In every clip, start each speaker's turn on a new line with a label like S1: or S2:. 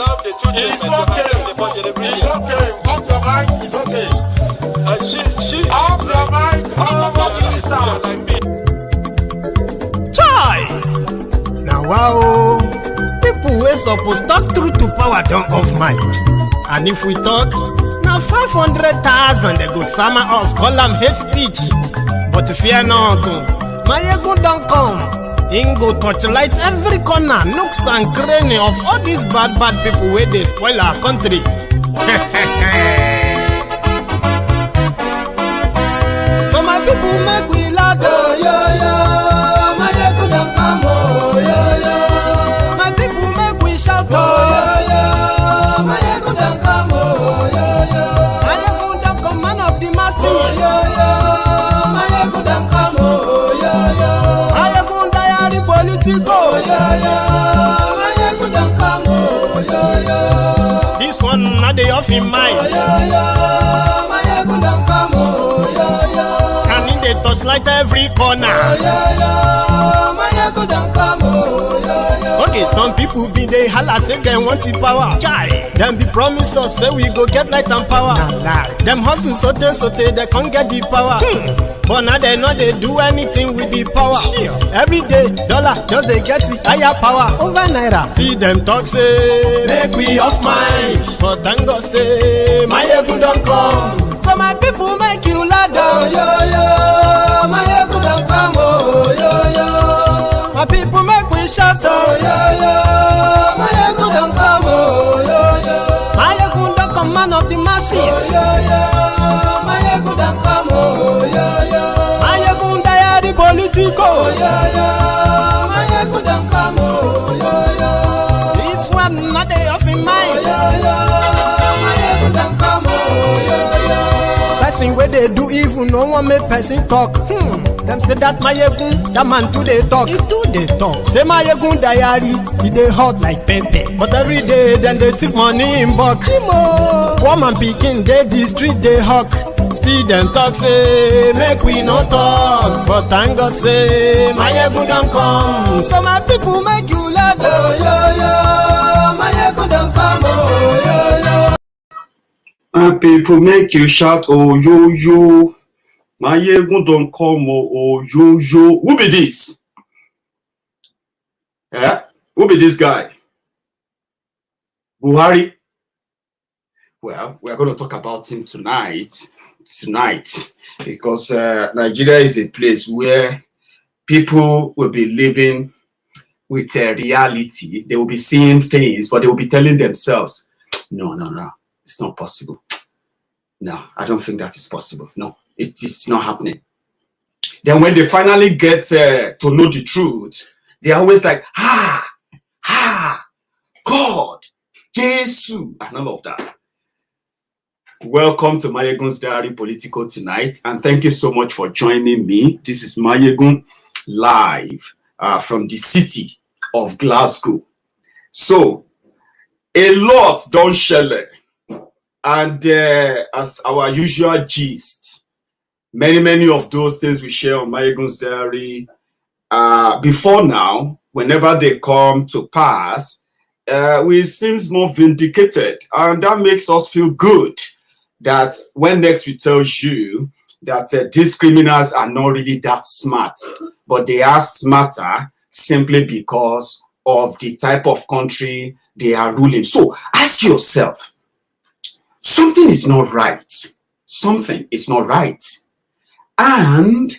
S1: allow the two
S2: It's okay. It's okay. Off your mind. It's okay. Off your mind.
S3: Chai! Now wow, people wey suppose talk truth to power don't off mic. And if we talk, now 500,000 they go summer us, call them hate speech. But fear not, Maiyegun don't come. He go torchlight every corner, nooks and cranny of all these bad people where they spoil our country. So my people make we loud, oh yo yo. Maiyegun don't come, oh yo yo. My people make we shout, oh yo yo. Maiyegun don't come, oh yo yo. Maiyegun don't come, man of the masses, oh yo yo. Maiyegun don't come, oh yo yo. Maiyegun diary politico, oh yo yo. Maiyegun don't come, oh yo yo. This one not the off in mind, oh yo yo. Maiyegun don't come, oh yo yo. Can in the touchlight every corner, oh yo yo. Maiyegun don't come, oh yo yo. Okay, some people be they holla say they want the power. Chai, them be promise us say we go get light and power. Nah. Them hustle sote they can't get the power. But now they know they do anything with the power. Every day, dollar just they get the higher power over naira. See them talk say make we off mind, but thank God say Maiyegun don't come. So my people make you loud, oh yo yo. Maiyegun don't come, oh yo yo. My people make we shout, oh yo yo. Maiyegun don't come, oh yo yo. Maiyegun don't come, man of the masses, oh yo yo. Maiyegun don't come, oh yo yo. Maiyegun diary politico, oh yo yo. Maiyegun don't come, oh yo yo. This one not they off in mind, oh yo yo. Maiyegun don't come, oh yo yo. Person where they do evil, no one make person talk. Them say that Maiyegun, that man too they talk. He too they talk. Say Maiyegun diary, he they hot like pepper. But every day then they take money in bulk. Woman picking, they the street they hawk. Still them talk say make we no talk. But thank God say Maiyegun don't come. So my people make you loud, oh yo yo. Maiyegun don't come, oh yo yo.
S4: My people make you shout, oh yo yo. Maiyegun don't come, oh yo yo. Who be this? Yeah? Who be this guy? Buhari? Well, we're going to talk about him tonight, because Nigeria is a place where people will be living with a reality. They will be seeing things, but they will be telling themselves, no, it's not possible. No, I don't think that is possible. No. It's not happening. Then when they finally get to know the truth, they're always like, God, Jesus, and all of that. Welcome to Maiyegun's Diary Political tonight, and thank you so much for joining me. This is Maiyegun live from the city of Glasgow. So, a lot don't share, and as our usual gist, many of those things we share on Maiyegun's Diary before now, whenever they come to pass, we seem more vindicated, and that makes us feel good that when next we tell you that these criminals are not really that smart, but they are smarter simply because of the type of country they are ruling. So ask yourself, something is not right. Something is not right. And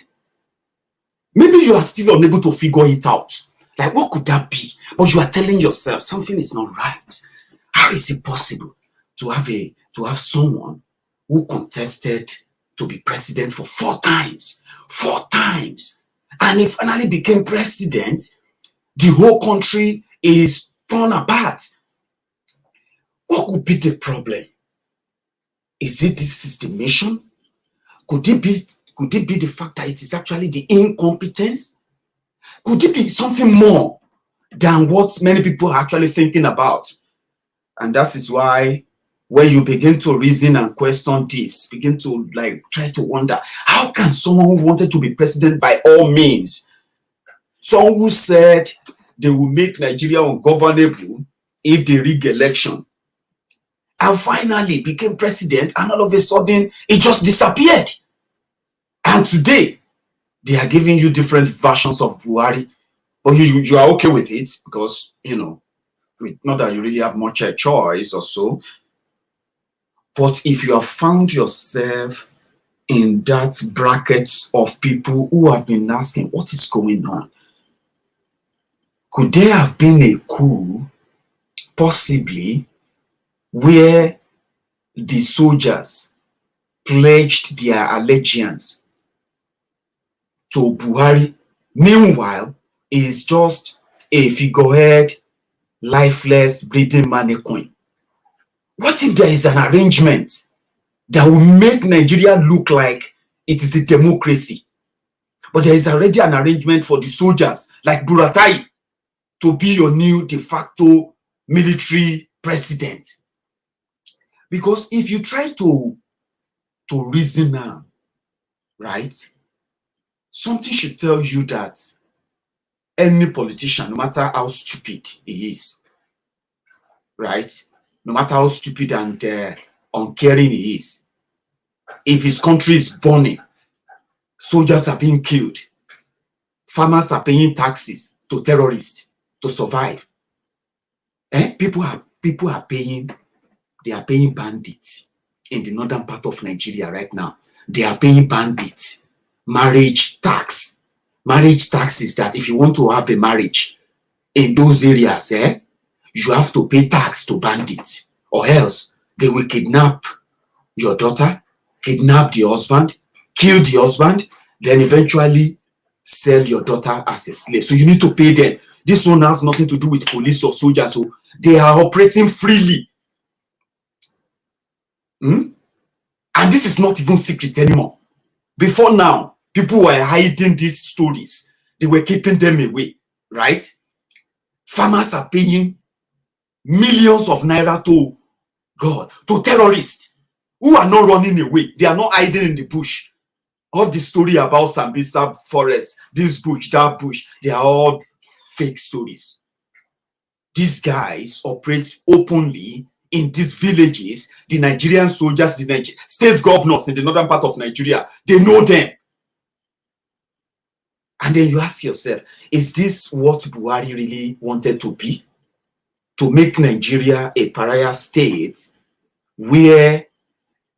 S4: maybe you are still unable to figure it out. Like, what could that be? But you are telling yourself something is not right. How is it possible to have someone who contested to be president for 4 times? 4 times. And he finally became president, the whole country is torn apart. What could be the problem? Is it this systemation? Could it be the fact that it is actually the incompetence? Could it be something more than what many people are actually thinking about? And that is why when you begin to reason and question this, begin to try to wonder, how can someone who wanted to be president by all means, someone who said they will make Nigeria ungovernable, if they rig election, and finally became president, and all of a sudden it just disappeared. And today they are giving you different versions of Buhari, but you are okay with it because, you know, not that you really have much choice or so. But if you have found yourself in that bracket of people who have been asking, what is going on? Could there have been a coup, possibly, where the soldiers pledged their allegiance to Buhari? Meanwhile, is just a figurehead, lifeless, bleeding mannequin. What if there is an arrangement that will make Nigeria look like it is a democracy, but there is already an arrangement for the soldiers like Buratai to be your new de facto military president? Because if you try to reason now, right, something should tell you that any politician, no matter how stupid he is, right, no matter how stupid and uncaring he is, if his country is burning, soldiers are being killed, farmers are paying taxes to terrorists to survive, people are paying, they are paying bandits in the northern part of Nigeria right now. They are paying bandits marriage tax. Marriage tax is that if you want to have a marriage in those areas, you have to pay tax to bandits, or else they will kidnap your daughter, kidnap the husband, kill the husband, then eventually sell your daughter as a slave. So you need to pay them. This one has nothing to do with police or soldiers. So they are operating freely. And this is not even secret anymore. Before now, people were hiding these stories. They were keeping them away, right? Farmers are paying millions of naira to terrorists who are not running away. They are not hiding in the bush. All the story about Sambisa forest, this bush, that bush, they are all fake stories. These guys operate openly in these villages. The Nigerian soldiers, the state governors in the northern part of Nigeria, they know them. And then you ask yourself, is this what Buhari really wanted to be? To make Nigeria a pariah state where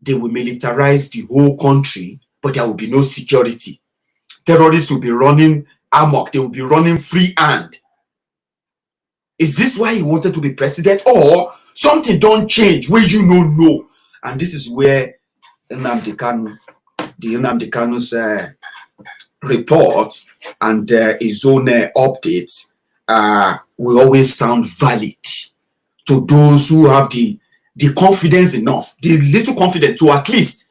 S4: they will militarize the whole country, but there will be no security. Terrorists will be running amok. They will be running free hand. Is this why he wanted to be president? Or something don't change where you don't know? And this is where Nnamdi Kanu's report and his own updates will always sound valid to those who have the confidence enough, the little confidence to at least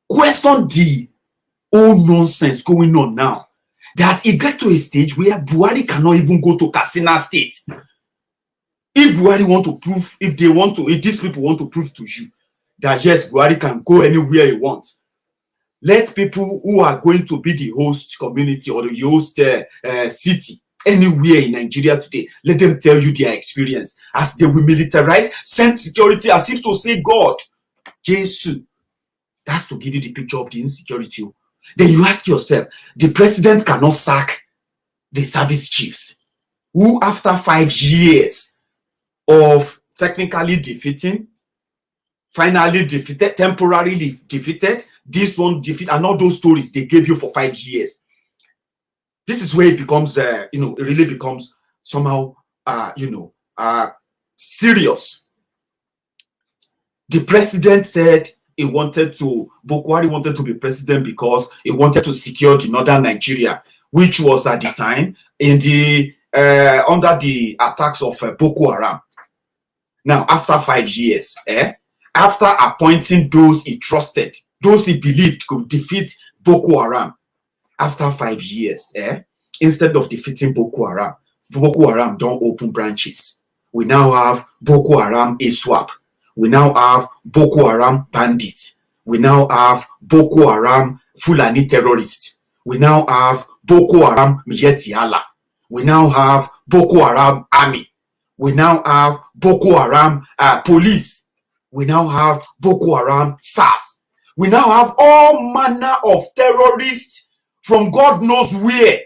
S4: question the old nonsense going on now. That it get to a stage where Buhari cannot even go to Katsina State. If Buhari want to prove, if these people want to prove to you that yes, Buhari can go anywhere he wants, let people who are going to be the host community or the host city anywhere in Nigeria today, let them tell you their experience as they will militarize, send security as if to say God, Jesus. That's to give you the picture of the insecurity. Then you ask yourself, the president cannot sack the service chiefs who after 5 years of technically defeating, finally defeated, temporarily defeated, this one defeat, and all those stories they gave you for 5 years. This is where it becomes, it really becomes somehow, serious. The president said Buhari wanted to be president because he wanted to secure the northern Nigeria, which was at the time in the under the attacks of Boko Haram. Now, after 5 years, after appointing those he trusted, those he believed could defeat Boko Haram, after 5 years, instead of defeating Boko Haram don't open branches. We now have Boko Haram ISWAP. We now have Boko Haram bandits. We now have Boko Haram Fulani terrorists. We now have Boko Haram Miyetti Allah. We now have Boko Haram army. We now have Boko Haram police. We now have Boko Haram SARS. We now have all manner of terrorists from God knows where,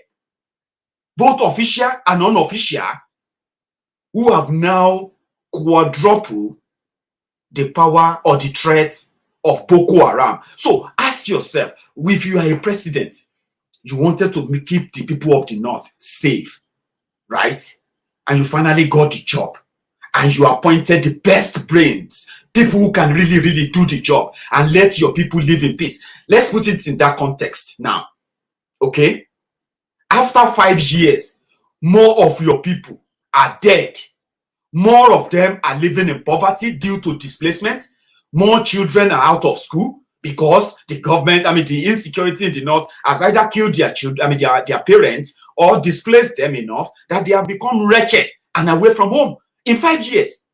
S4: both official and unofficial, who have now quadrupled the power or the threat of Boko Haram. So ask yourself, if you are a president, you wanted to keep the people of the North safe, right? And you finally got the job. And you appointed the best brains, people who can really, really do the job and let your people live in peace. Let's put it in that context now, okay? After 5 years, more of your people are dead. More of them are living in poverty due to displacement. More children are out of school because the government, the insecurity in the North has either killed their children, their parents, or displaced them enough that they have become wretched and away from home. In 5 years,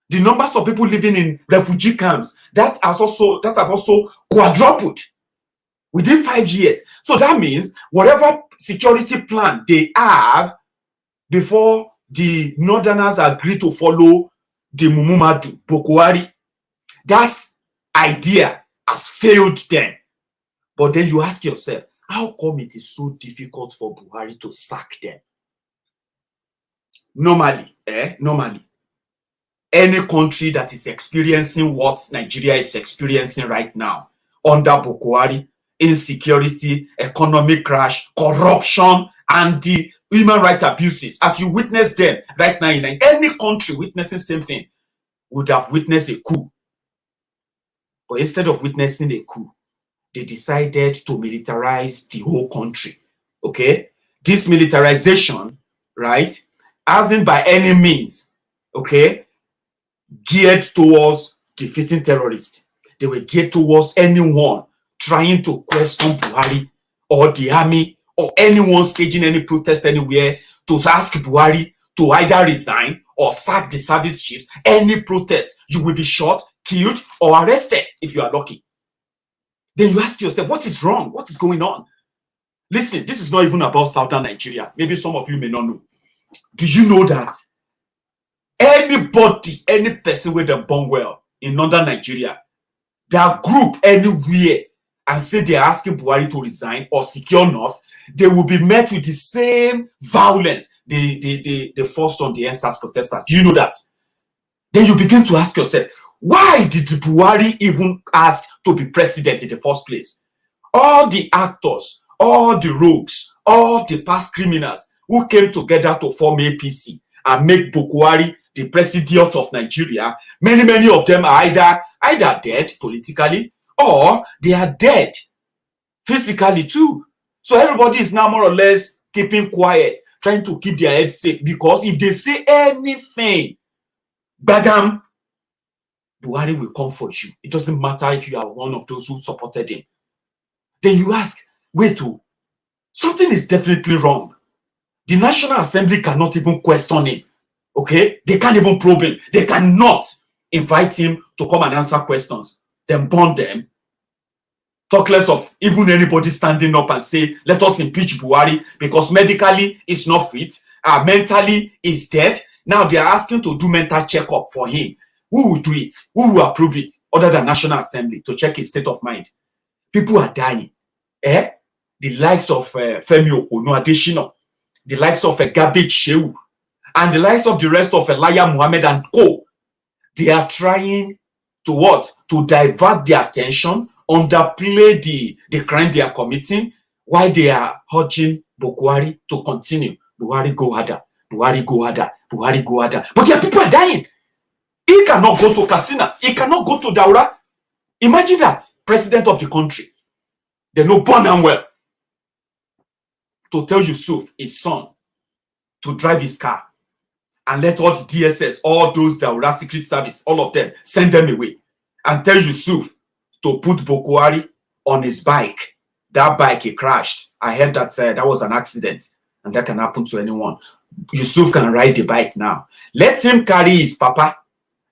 S4: the numbers of people living in refugee camps that have also quadrupled within 5 years. So that means whatever security plan they have before the Northerners agree to follow the Mumumadu, Buhari, that idea has failed them. But then you ask yourself, how come it is so difficult for Buhari to sack them? Normally, any country that is experiencing what Nigeria is experiencing right now, under Buhari, insecurity, economic crash, corruption, and the human rights abuses, as you witness them right now in any country witnessing same thing, would have witnessed a coup. But instead of witnessing a coup, they decided to militarize the whole country. Okay? This militarization, right, hasn't by any means, okay, geared towards defeating terrorists. They were geared towards anyone trying to question Buhari or the army or anyone staging any protest anywhere to ask Buhari to either resign or sack the service chiefs. Any protest, you will be shot, killed, or arrested if you are lucky. Then you ask yourself, what is wrong? What is going on? Listen, this is not even about southern Nigeria. Maybe some of you may not know. Do you know that anybody, any person with them born well in northern Nigeria, that group anywhere and say they're asking Buhari to resign or secure North, they will be met with the same violence they forced on the EndSars Protesters. Do you know that? Then you begin to ask yourself, why did Buhari even ask to be president in the first place? All the actors, all the rogues, all the past criminals who came together to form APC and make Buhari the president of Nigeria, many of them are either dead politically or they are dead physically too. So everybody is now more or less keeping quiet, trying to keep their head safe, because if they say anything, badam, Buhari will come for you. It doesn't matter if you are one of those who supported him. Then you ask, wait, something is definitely wrong. The National Assembly cannot even question him. Okay? They can't even probe him. They cannot invite him to come and answer questions. Then burn them. Talk less of even anybody standing up and say, let us impeach Buhari because medically he's not fit, mentally he's dead. Now they are asking to do mental checkup for him. Who will do it? Who will approve it other than National Assembly to check his state of mind? People are dying. The likes of Femi Adesina, the likes of Garbage Shehu, and the likes of the rest of Elijah Muhammad and Co. They are trying to what? To divert their attention, underplay the crime they are committing, while they are urging Buhari to continue. Buhari go harder. Buhari go harder. Buhari go harder. But their people are dying. He cannot go to Katsina. He cannot go to Daura. Imagine that. President of the country. They know born and well. To tell Yusuf, his son, to drive his car and let all the DSS, all those Daura Secret Service, all of them, send them away. And tell Yusuf to put Buhari on his bike. That bike, he crashed. I heard that that was an accident. And that can happen to anyone. Yusuf can ride the bike now. Let him carry his papa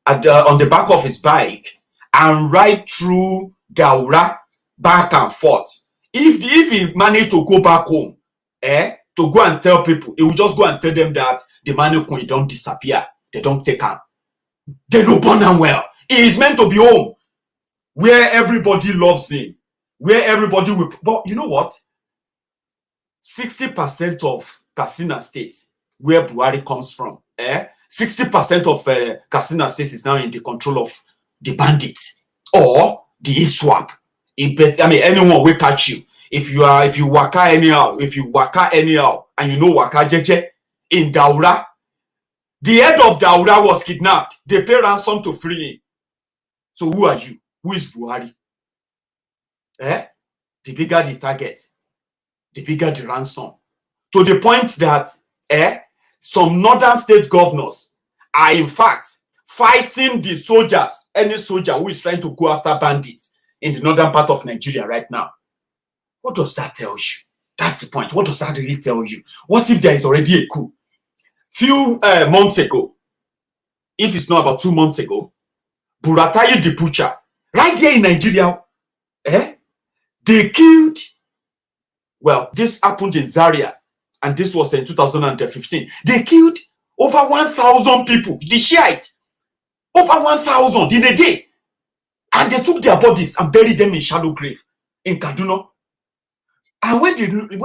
S4: on the back of his bike and ride through Daura back and forth. If he managed to go back home, to go and tell people, he will just go and tell them that the mannequin don't disappear. They don't take him. They no born and well. He is meant to be home, where everybody loves him, where everybody will. But you know what? 60% of Katsina State, where Buhari comes from, 60% of Katsina State is now in the control of the bandits or the ISWAP. Anyone will catch you. If you waka anyhow, and you know waka jeje in Daura, the head of Daura was kidnapped. They pay ransom to free him. So who are you? Who is Buhari? The bigger the target, the bigger the ransom. To the point that some northern state governors are in fact fighting the soldiers, any soldier who is trying to go after bandits in the northern part of Nigeria right now. What does that tell you? That's the point. What does that really tell you? What if there is already a coup? Few months ago, if it's not about 2 months ago, Buratai the butcher, right there in Nigeria, they killed, well, this happened in Zaria, and this was in 2015. They killed over 1,000 people, the Shiite, over 1,000 in a day. And they took their bodies and buried them in shallow grave in Kaduna. And when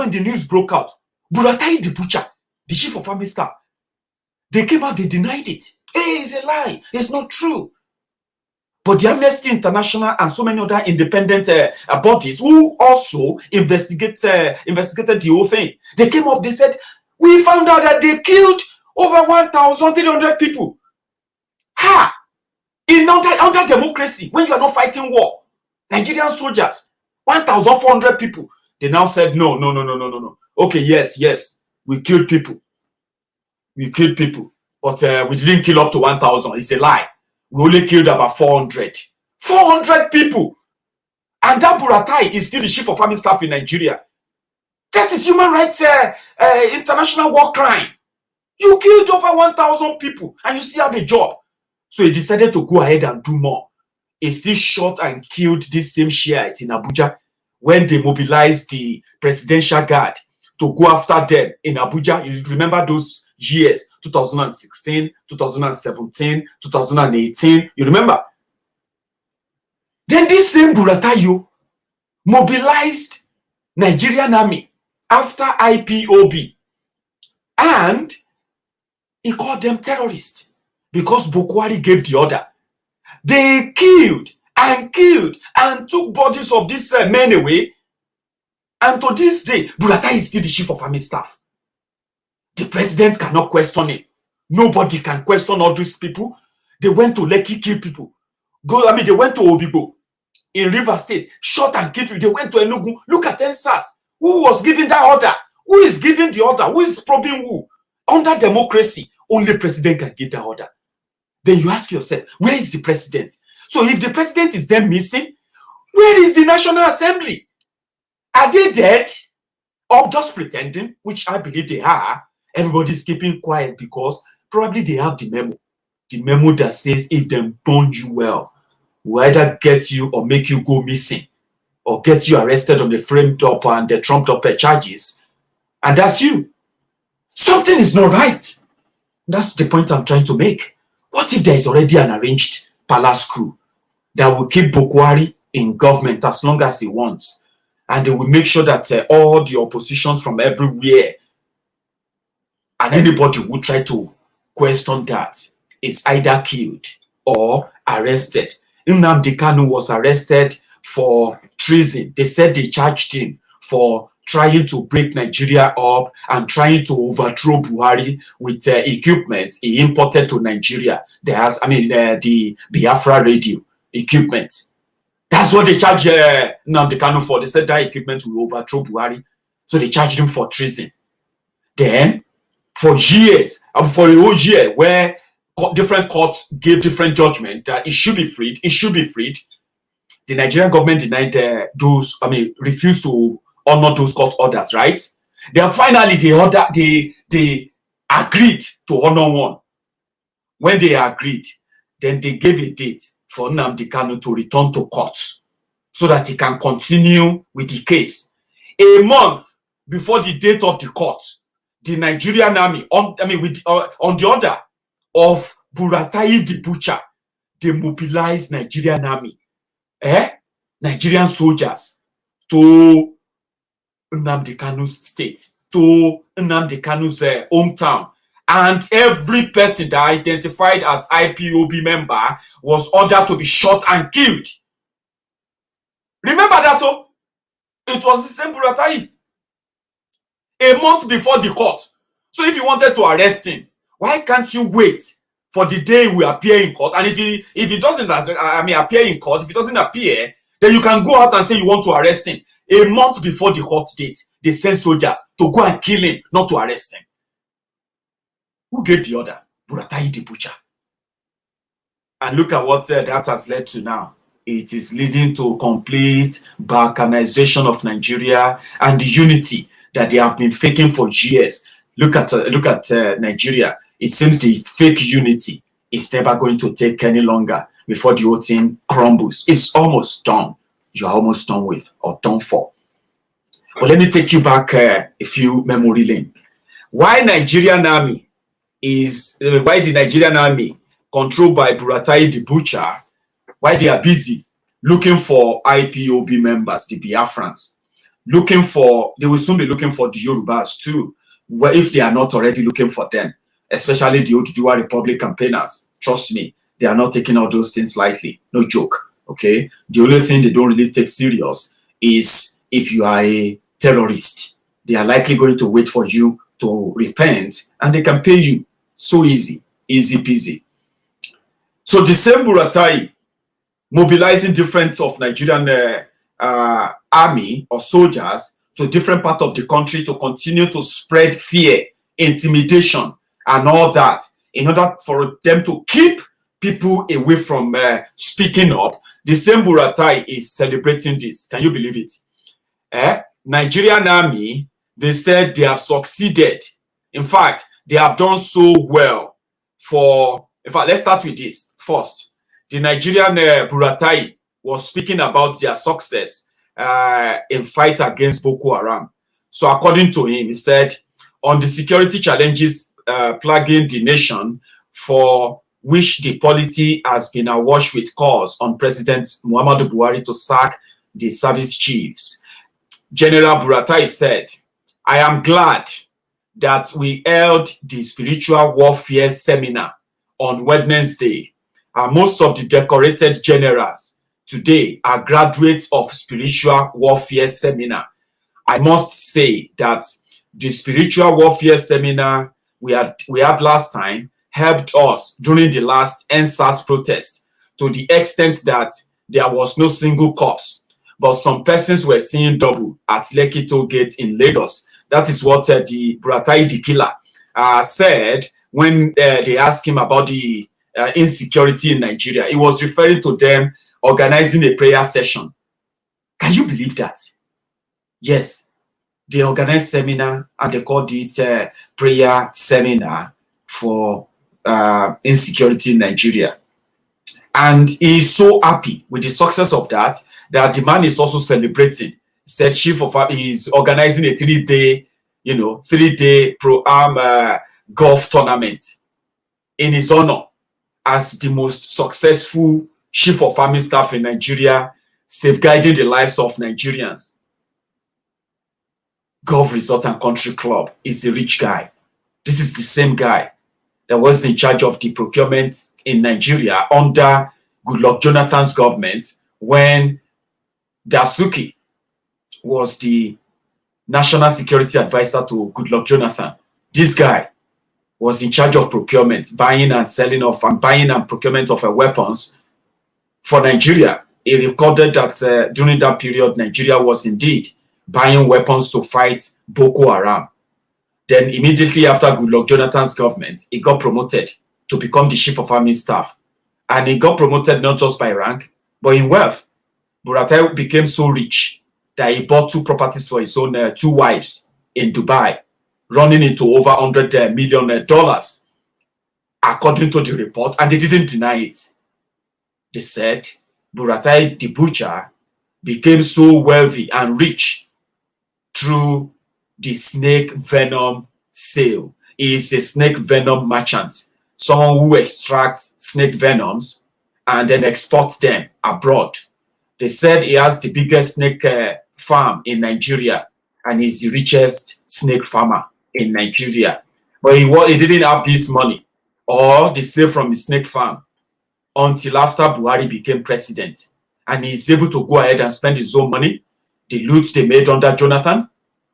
S4: the news broke out, Buratai the butcher, the chief of army staff, they came out, they denied it. Hey, it's a lie. It's not true. But the Amnesty International and so many other independent bodies who also investigated the whole thing, they came up, they said, we found out that they killed over 1,300 people. Ha! Under democracy, when you are not fighting war, Nigerian soldiers, 1,400 people. They now said, no. Okay, yes, we killed people. But we didn't kill up to 1,000. It's a lie. We only killed about 400. 400 people. And that Buratai is still the chief of army staff in Nigeria. That is human rights, international war crime. You killed over 1,000 people and you still have a job. So he decided to go ahead and do more. He still shot and killed this same Shiite in Abuja when they mobilized the presidential guard to go after them in Abuja. You remember those years, 2016, 2017, 2018. You remember? Then this same Buratai mobilized Nigerian Army after IPOB. And he called them terrorists because Buhari gave the order. They killed and took bodies of these men away. And to this day, Buratai is still the chief of army staff. The president cannot question him. Nobody can question all these people. They went to Lekki, kill people. They went to Obibo in River State, shot and killed people. They went to Enugu. Look at EndSars. Who was giving that order? Who is giving the order? Who is probing who? Under democracy, only president can give that order. Then you ask yourself, where is the president? So if the president is then missing, where is the National Assembly? Are they dead? Or just pretending, which I believe they are. Everybody's keeping quiet because probably they have the memo. The memo that says if they burn you well, will either get you or make you go missing or get you arrested on the framed up and the trumped up charges. And that's you. Something is not right. That's the point I'm trying to make. What if there is already an arranged palace coup that will keep Buhari in government as long as he wants? And they will make sure that all the oppositions from everywhere and anybody who try to question that is either killed or arrested. Nnamdi Kanu was arrested for treason. They said they charged him for trying to break Nigeria up and trying to overthrow Buhari with equipment he imported to Nigeria. The Biafra radio equipment. That's what they charged Nnamdi Kanu for. They said that equipment will overthrow Buhari. So they charged him for treason. Then, for years, for a whole year, where different courts gave different judgment that it should be freed, the Nigerian government denied refused to honor those court orders, right? Then finally they agreed to honor one. When they agreed, then they gave a date for Nnamdi Kanu to return to court so that he can continue with the case. A month before the date of the court, the Nigerian army, on the order of Buratai the butcher, they mobilized Nigerian army, Nigerian soldiers to Nnamdi Kanu's state, to Nnamdi Kanu's hometown. And every person that identified as IPOB member was ordered to be shot and killed. Remember that, oh? It was the same Buratai. A month before the court. So if you wanted to arrest him, why can't you wait for the day we appear in court? And if he doesn't appear in court, if he doesn't appear, then you can go out and say you want to arrest him. A month before the court date, they send soldiers to go and kill him, not to arrest him. Who gave the order? Buratai the butcher. And look at what that has led to now. It is leading to complete balkanization of Nigeria and the unity that they have been faking for years. Look at Nigeria. It seems the fake unity is never going to take any longer before the whole thing crumbles. It's almost done. You're almost done with or done for. But let me take you back a few memory lane. Why the Nigerian army, controlled by Buratai the butcher, why they are busy looking for IPOB members, the Biafrans, they will soon be looking for the Orubas too, if they are not already looking for them, especially the Oduduwa Republic campaigners. Trust me, they are not taking all those things lightly. No joke, okay? The only thing they don't really take serious is if you are a terrorist. They are likely going to wait for you to repent and they can pay you. So easy peasy. So the same Buratai mobilizing different of Nigerian army or soldiers to different parts of the country to continue to spread fear, intimidation, and all that in order for them to keep people away from speaking up. The same Buratai is celebrating this. Can you believe it? Nigerian army, they said they have succeeded. In fact, they have done so well let's start with this first. The Nigerian Buratai was speaking about their success in fight against Boko Haram. So according to him, he said, on the security challenges plaguing the nation, for which the polity has been awash with calls on President Muhammadu Buhari to sack the service chiefs, General Buratai said, I am glad that we held the spiritual warfare seminar on Wednesday. Most of the decorated generals today are graduates of spiritual warfare seminar. I must say that the spiritual warfare seminar we had last time helped us during the last EndSars protest to the extent that there was no single corpse, but some persons were seeing double at Lekki Toll Gate in Lagos. That is what the Buratai the killer said when they asked him about the insecurity in Nigeria. He was referring to them organizing a prayer session. Can you believe that? Yes, they organized seminar and they called it prayer seminar for insecurity in Nigeria. And he is so happy with the success of that the man is also celebrating. Said chief of he's organizing a 3-day, 3-day pro-arm golf tournament in his honor as the most successful chief of army staff in Nigeria, safeguarding the lives of Nigerians. Golf Resort and Country Club is a rich guy. This is the same guy that was in charge of the procurement in Nigeria under Goodluck Jonathan's government when Dasuki was the national security advisor to Goodluck Jonathan. This guy was in charge of procurement, buying and procurement of weapons for Nigeria. He recorded that during that period, Nigeria was indeed buying weapons to fight Boko Haram. Then immediately after Goodluck Jonathan's government, he got promoted to become the chief of army staff. And he got promoted not just by rank, but in wealth. Buratai became so rich that he bought 2 properties for his own 2 wives in Dubai, running into over $100 million, according to the report, and they didn't deny it. They said Buratai the butcher became so wealthy and rich through the snake venom sale. He is a snake venom merchant, someone who extracts snake venoms and then exports them abroad. They said he has the biggest snake farm in Nigeria, and he's the richest snake farmer in Nigeria. But he didn't have this money or the sale from his snake farm until after Buhari became president. And he's able to go ahead and spend his own money, the loot they made under Jonathan,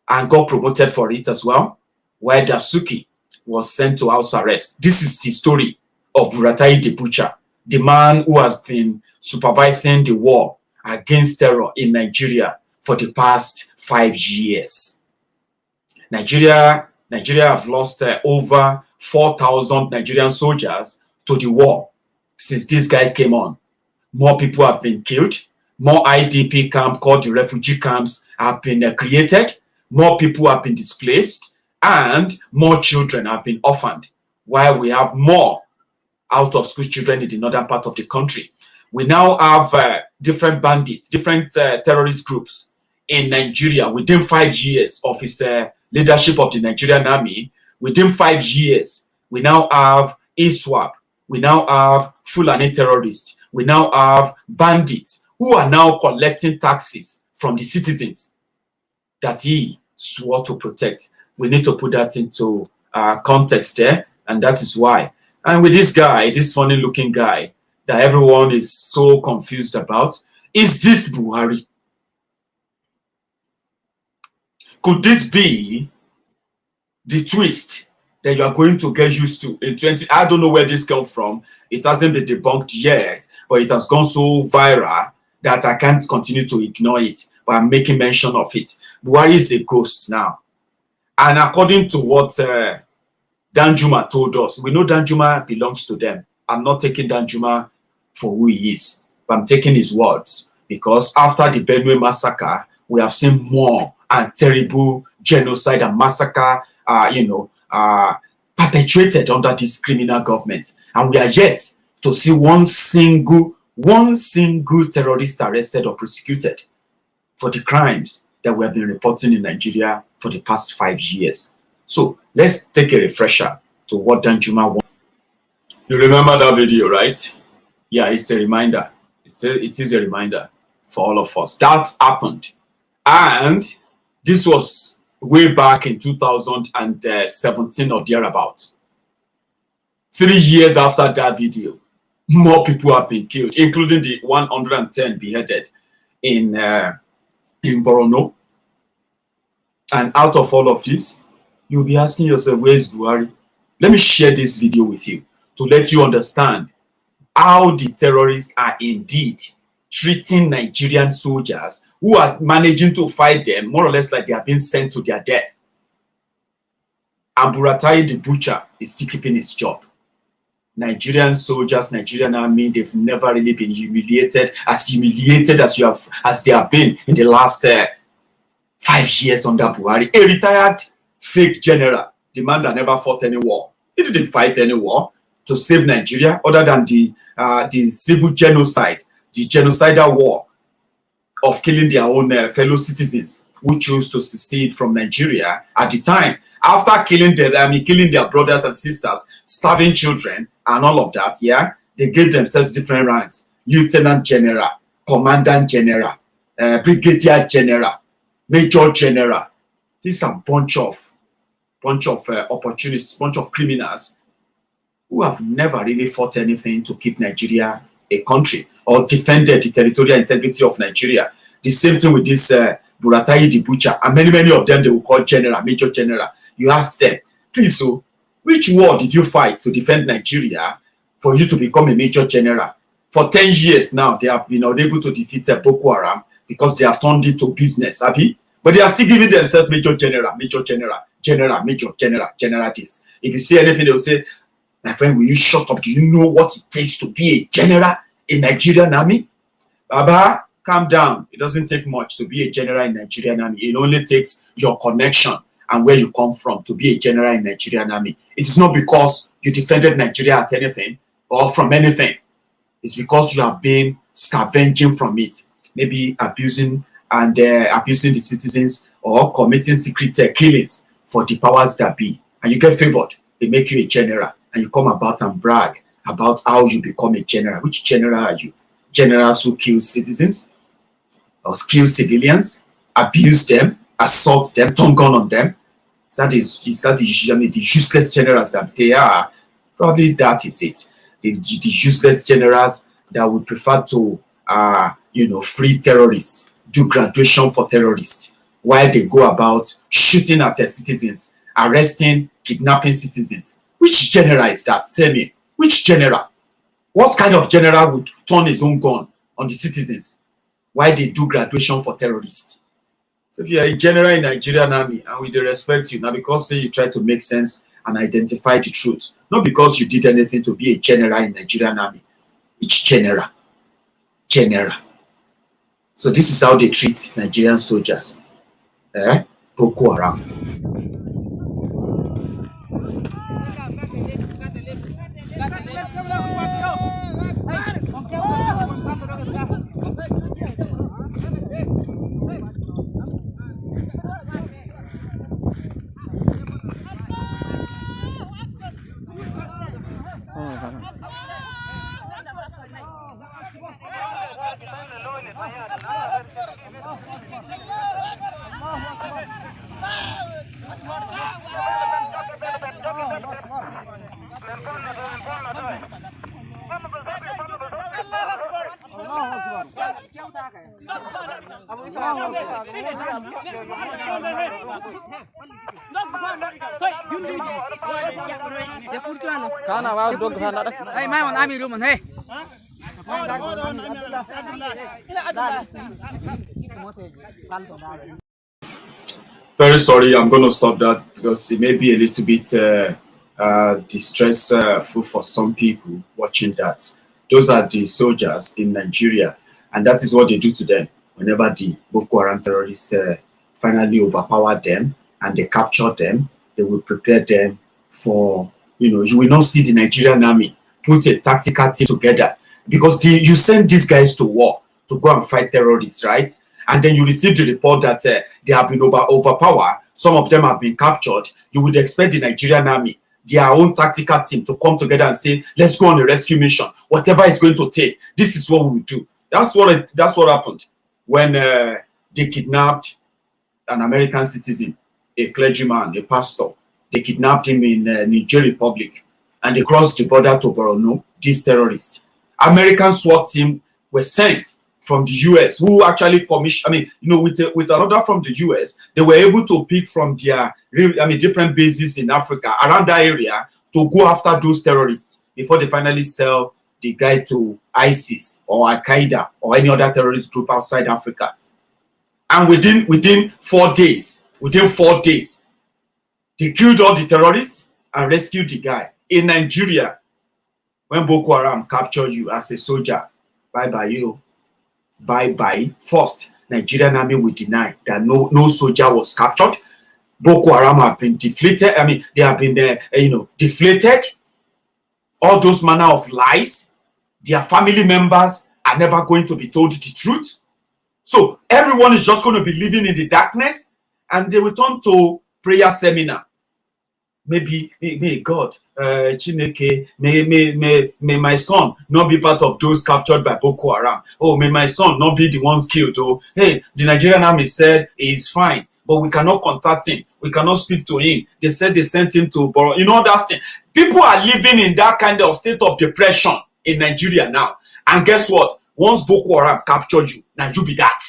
S4: and got promoted for it as well, while Dasuki was sent to house arrest. This is the story of Buratai the butcher, the man who has been supervising the war against terror in Nigeria for the past 5 years. Nigeria have lost over 4,000 Nigerian soldiers to the war since this guy came on. More people have been killed. More IDP camps called the refugee camps have been created. More people have been displaced, and more children have been orphaned, while we have more out-of-school children in the northern part of the country. We now have different bandits, different terrorist groups in Nigeria within 5 years of his leadership of the Nigerian Army. Within 5 years, we now have ISWAP, we now have Fulani terrorists, we now have bandits who are now collecting taxes from the citizens that he swore to protect. We need to put that into context there, and that is why. And with this guy, this funny-looking guy that everyone is so confused about, is this Buhari? Could this be the twist that you are going to get used to in 20? I don't know where this comes from. It hasn't been debunked yet, but it has gone so viral that I can't continue to ignore it. But I'm making mention of it. Buhari is a ghost now. And according to what Danjuma told us, we know Danjuma belongs to them. I'm not taking Danjuma for who he is, but I'm taking his words, because after the Benue massacre, we have seen more and terrible genocide and massacre, perpetrated under this criminal government. And we are yet to see one single terrorist arrested or prosecuted for the crimes that we have been reporting in Nigeria for the past 5 years. So let's take a refresher to what Danjuma wants. You remember that video, right? Yeah, it's a reminder. It is a reminder for all of us. That happened. And this was way back in 2017 or thereabouts. 3 years after that video, more people have been killed, including the 110 beheaded in Borno. And out of all of this, you'll be asking yourself, where's Buhari? Let me share this video with you to let you understand how the terrorists are indeed treating Nigerian soldiers who are managing to fight them more or less like they are being sent to their death. And Buratai the butcher is still keeping his job. Nigerian soldiers, Nigerian army, they've never really been humiliated as they have been in the last 5 years under Buhari. A retired fake general, the man that never fought any war. He didn't fight any war to save Nigeria other than the civil genocide, the genocidal war of killing their own fellow citizens who chose to secede from Nigeria at the time. After killing their brothers and sisters, starving children, and all of that, yeah, they gave themselves different ranks: Lieutenant General, Commandant General, Brigadier General, Major General. These are bunch of opportunists, bunch of criminals who have never really fought anything to keep Nigeria a country or defended the territorial integrity of Nigeria. The same thing with this Buratai the butcher, and many of them they will call General, Major General. You ask them, please, so which war did you fight to defend Nigeria for you to become a Major General? For 10 years now, they have been unable to defeat Boko Haram because they have turned it to business, Abi. But they are still giving themselves Major General, Major General, General, Major General, General this. If you say anything, they'll say, my friend, will you shut up? Do you know what it takes to be a general in Nigerian army? Baba, calm down. It doesn't take much to be a general in Nigerian army. It only takes your connection and where you come from to be a general in Nigerian army. It is not because you defended Nigeria at anything or from anything. It's because you have been scavenging from it, maybe abusing the citizens or committing secret killings for the powers that be. and you get favored. They make you a general, and you come about and brag about how you become a general. Which general are you? Generals who kill citizens or kill civilians, abuse them, assault them, turn gun on them. That is usually the useless generals that they are. Probably that is it. The useless generals that would prefer to, free terrorists, do graduation for terrorists, while they go about shooting at their citizens, arresting, kidnapping citizens. Which general is that? Tell me. Which general? What kind of general would turn his own gun on the citizens while they do graduation for terrorists? So if you're a general in Nigerian Army, and with the respect you, now because say you try to make sense and identify the truth, not because you did anything to be a general in Nigerian Army. It's general. General. So this is how they treat Nigerian soldiers. Boko Haram. Very sorry, I'm going to stop that because it may be a little bit distressful for some people watching that. Those are the soldiers in Nigeria, and that is what they do to them whenever the Boko Haram terrorists finally overpower them and they capture them. They will prepare them for, you will not see the Nigerian army put a tactical team together because you send these guys to war to go and fight terrorists, right? And then you receive the report that they have been overpowered. Some of them have been captured. You would expect the Nigerian army, their own tactical team, to come together and say, let's go on a rescue mission. Whatever it's going to take, this is what we will do. That's what happened when they kidnapped an American citizen, a clergyman, a pastor. They kidnapped him in Niger Republic, and they crossed the border to Borno, these terrorists. American SWAT team were sent from the US, who actually commissioned, with an order from the US, they were able to pick from their, different bases in Africa, around that area, to go after those terrorists before they finally sell the guy to ISIS or Al-Qaeda or any other terrorist group outside Africa. And within 4 days, they killed all the terrorists and rescued the guy. In Nigeria, when Boko Haram capture you as a soldier, bye-bye you. Bye-bye. First, Nigerian army will deny that no soldier was captured. Boko Haram have been deflated. They have been, deflated. All those manner of lies. Their family members are never going to be told the truth. So everyone is just going to be living in the darkness, and they return to prayer seminar. Maybe, may God, Chineke, may my son not be part of those captured by Boko Haram. Oh, may my son not be the ones killed. Oh, hey, the Nigerian army said he is fine, but we cannot contact him. We cannot speak to him. They said they sent him to Boro. That thing. People are living in that kind of state of depression in Nigeria now. And guess what? Once Boko Haram captured you, now you be that.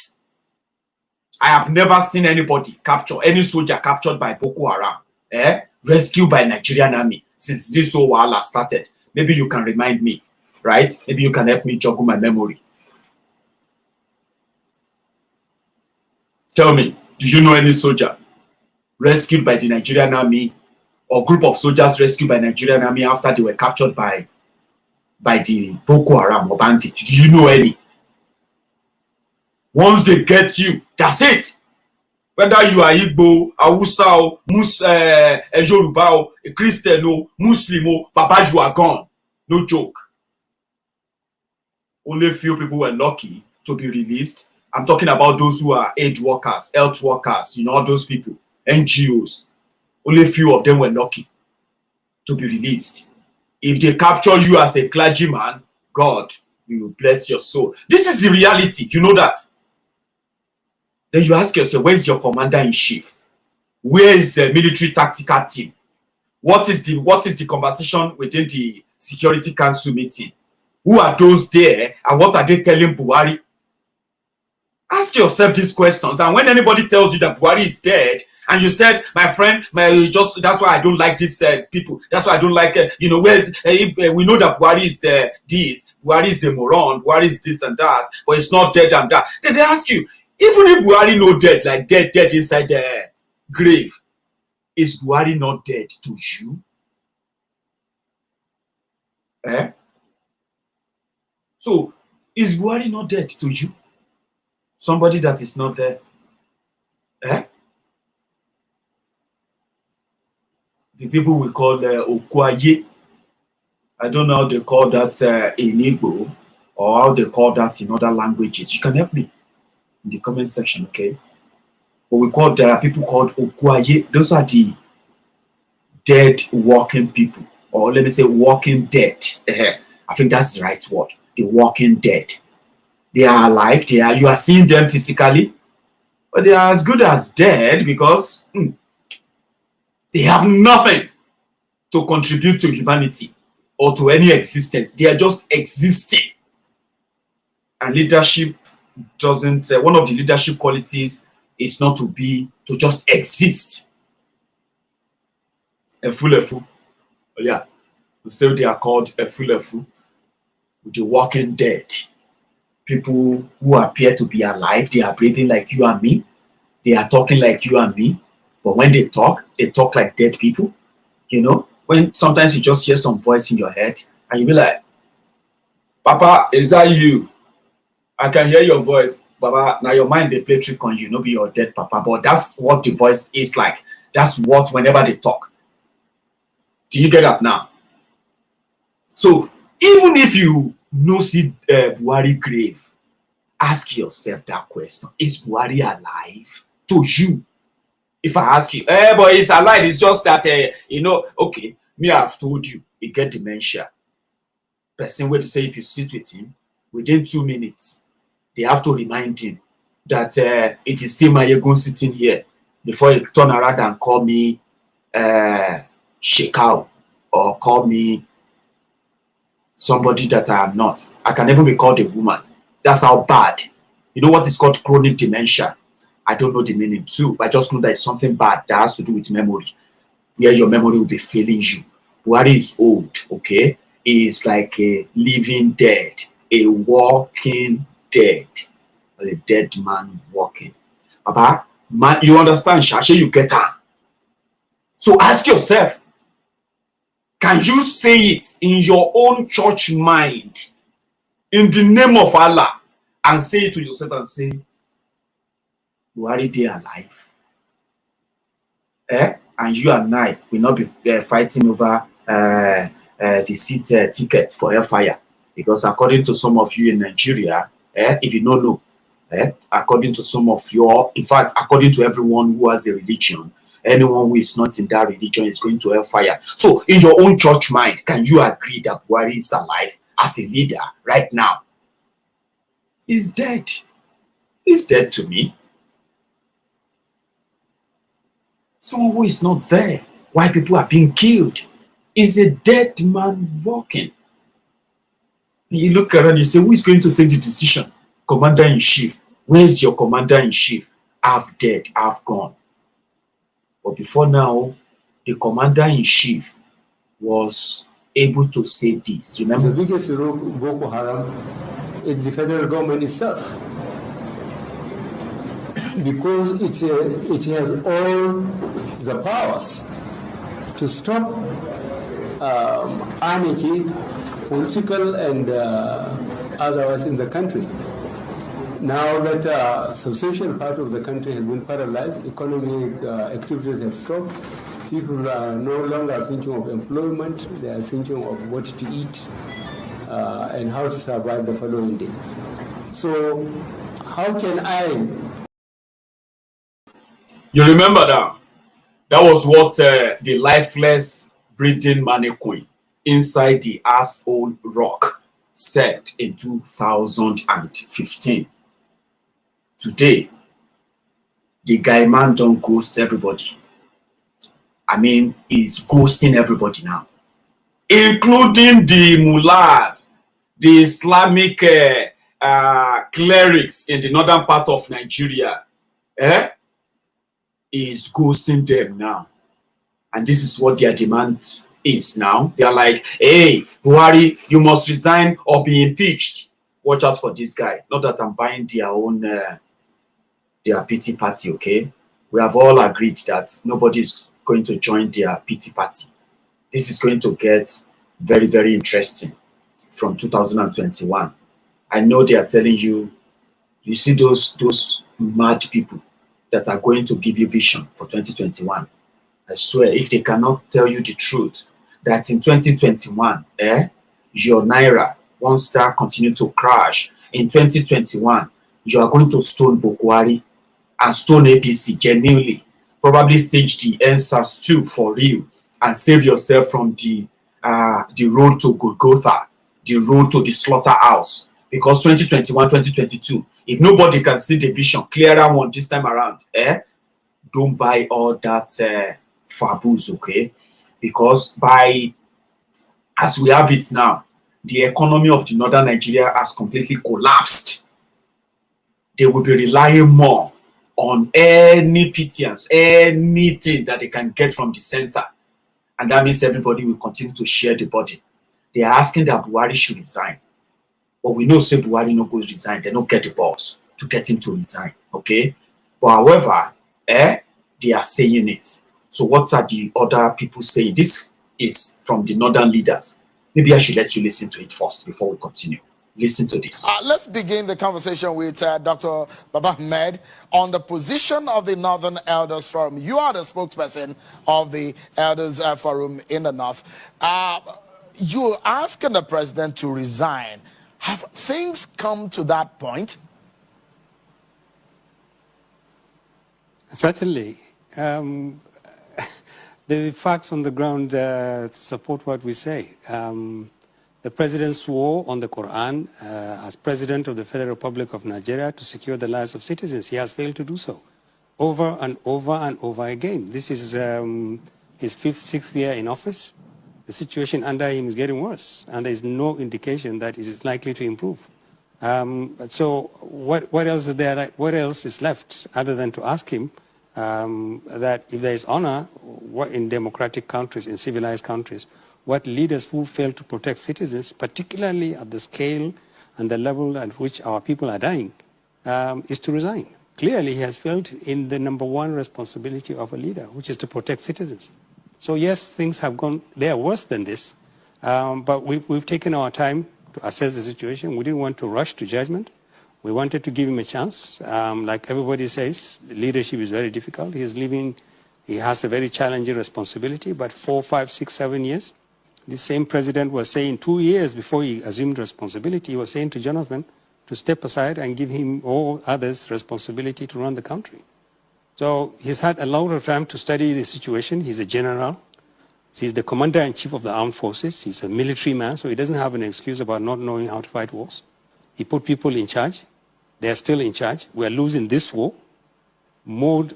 S4: I have never seen anybody capture, any soldier captured by Boko Haram, rescued by Nigerian army since this whole war started. Maybe you can remind me, right? Maybe you can help me juggle my memory. Tell me, do you know any soldier rescued by the Nigerian army or group of soldiers rescued by Nigerian army after they were captured by the Boko Haram or bandits? Do you know any? Once they get you, that's it. Whether you are Igbo, Hausa, Yoruba, a Christian, Muslim, Papa, you are gone. No joke. Only few people were lucky to be released. I'm talking about those who are aid workers, health workers, all those people, NGOs. Only few of them were lucky to be released. If they capture you as a clergyman, God will bless your soul. This is the reality. You know that. Then you ask yourself, where is your commander-in-chief? Where is the military tactical team? What is the conversation within the Security Council meeting? Who are those there, and what are they telling Buhari? Ask yourself these questions. And when anybody tells you that Buhari is dead, and you said, my friend, that's why I don't like these people. That's why I don't like, we know that Buhari is this, Buhari is a moron, Buhari is this and that, but it's not dead and that. Then they ask you, even if Buhari no dead, like dead inside the grave, is Buhari not dead to you? So, is Buhari not dead to you? Somebody that is not there? The people we call Okwaye. I don't know how they call that in Igbo, or how they call that in other languages. You can help me in the comment section, okay? But there are people called Okwaye. Those are the dead walking people, or let me say walking dead. I think that's the right word. The walking dead. They are alive. You are seeing them physically, but they are as good as dead because they have nothing to contribute to humanity or to any existence. They are just existing. And leadership doesn't, one of the leadership qualities is not to just exist. Efulefu. Yeah. So they are called Efulefu, the walking dead. People who appear to be alive, they are breathing like you and me. They are talking like you and me. But when they talk like dead people. You know, when sometimes you just hear some voice in your head and you be like, Papa, is that you? I can hear your voice. Baba, now your mind, they play trick on you, no be your dead papa. But that's what the voice is like. That's what whenever they talk. Do you get that now? So, even if you no see Buhari grave, ask yourself that question. Is Buhari alive to you? If I ask you, but he's alive, it's just that, okay, me, I've told you, he get dementia. Person will say if you sit with him, within 2 minutes, they have to remind him that it is still Maiyegun sitting here before he turn around and call me Shekau or call me somebody that I am not. I can never be called a woman. That's how bad. You know what is called chronic dementia? I don't know the meaning too, but I just know that it's something bad that has to do with memory, where your memory will be failing you. Buhari is old, okay? He is like a living dead, a walking dead, a dead man walking. Papa, man, you understand, Shashe, you get her. So ask yourself, can you say it in your own church mind, in the name of Allah, and say it to yourself and say, Buhari dey alive? And you and I will not be fighting over the seat ticket for hellfire. Because according to some of you in Nigeria, if you don't know, according to some of your, in fact, according to everyone who has a religion, anyone who is not in that religion is going to hellfire. So in your own church mind, can you agree that Buhari is alive as a leader right now? He's dead. He's dead to me. Someone who is not there, why people are being killed, is a dead man walking. You look around, you say, who is going to take the decision? Commander-in-chief. Where's your commander-in-chief? Half dead, half gone. But before now, the commander-in-chief was able to say this. Remember?
S1: The biggest Boko Haram is the federal government itself. Because it has all the powers to stop anarchy, political and otherwise in the country. Now that a substantial part of the country has been paralyzed, economic activities have stopped, people are no longer thinking of employment, they are thinking of what to eat and how to survive the following day. So how can I...
S4: You remember That was what the lifeless breathing mannequin inside the asshole rock said in 2015. Today, the guy man don't ghost everybody. I mean, he's ghosting everybody now, including the mullahs, the Islamic clerics in the northern part of Nigeria. Is ghosting them now. And this is what their demand is now. They are like, hey, Buhari, you must resign or be impeached. Watch out for this guy. Not that I'm buying their own, their pity party, okay? We have all agreed that nobody is going to join their pity party. This is going to get very, very interesting from 2021. I know they are telling you, you see those mad people that are going to give you vision for 2021. I swear, if they cannot tell you the truth, that in 2021, your Naira won't start continue to crash. In 2021, you are going to stone Buhari and stone APC genuinely, probably stage the EndSars 2 for real, and save yourself from the road to Golgotha, the road to the slaughterhouse. Because 2021, 2022, if nobody can see the vision, clearer one this time around, don't buy all that fabus, okay? Because as we have it now, the economy of the northern Nigeria has completely collapsed. They will be relying more on any pittance, anything that they can get from the center. And that means everybody will continue to share the burden. They are asking that Buhari should resign. But we know say Buhari no go resign. They don't get the balls to get him to resign, okay? But however, they are saying it. So what are the other people saying? This is from the northern leaders. Maybe I should let you listen to it first before we continue. Listen to this.
S2: Let's begin the conversation with Dr. Baba Ahmed on the position of the Northern Elders Forum. You are the spokesperson of the Elders Forum in the North. You're asking the president to resign. Have things come to that point?
S5: Certainly. The facts on the ground support what we say. The president swore on the Quran as president of the Federal Republic of Nigeria to secure the lives of citizens. He has failed to do so over and over and over again. This is his sixth year in office. The situation under him is getting worse, and there is no indication that it is likely to improve. So what else is there? What else is left other than to ask him that if there is honor in democratic countries, in civilized countries, what leaders who fail to protect citizens, particularly at the scale and the level at which our people are dying, is to resign. Clearly, he has failed in the #1 responsibility of a leader, which is to protect citizens. So yes, things have gone, they are worse than this, but we've taken our time to assess the situation. We didn't want to rush to judgment. We wanted to give him a chance. Like everybody says, leadership is very difficult. He has a very challenging responsibility, but 4, 5, 6, 7 years. The same president was saying 2 years before he assumed responsibility, he was saying to Jonathan to step aside and give him all others responsibility to run the country. So he's had a lot of time to study the situation. He's a general. He's the commander-in-chief of the armed forces. He's a military man, so he doesn't have an excuse about not knowing how to fight wars. He put people in charge. They are still in charge. We are losing this war. More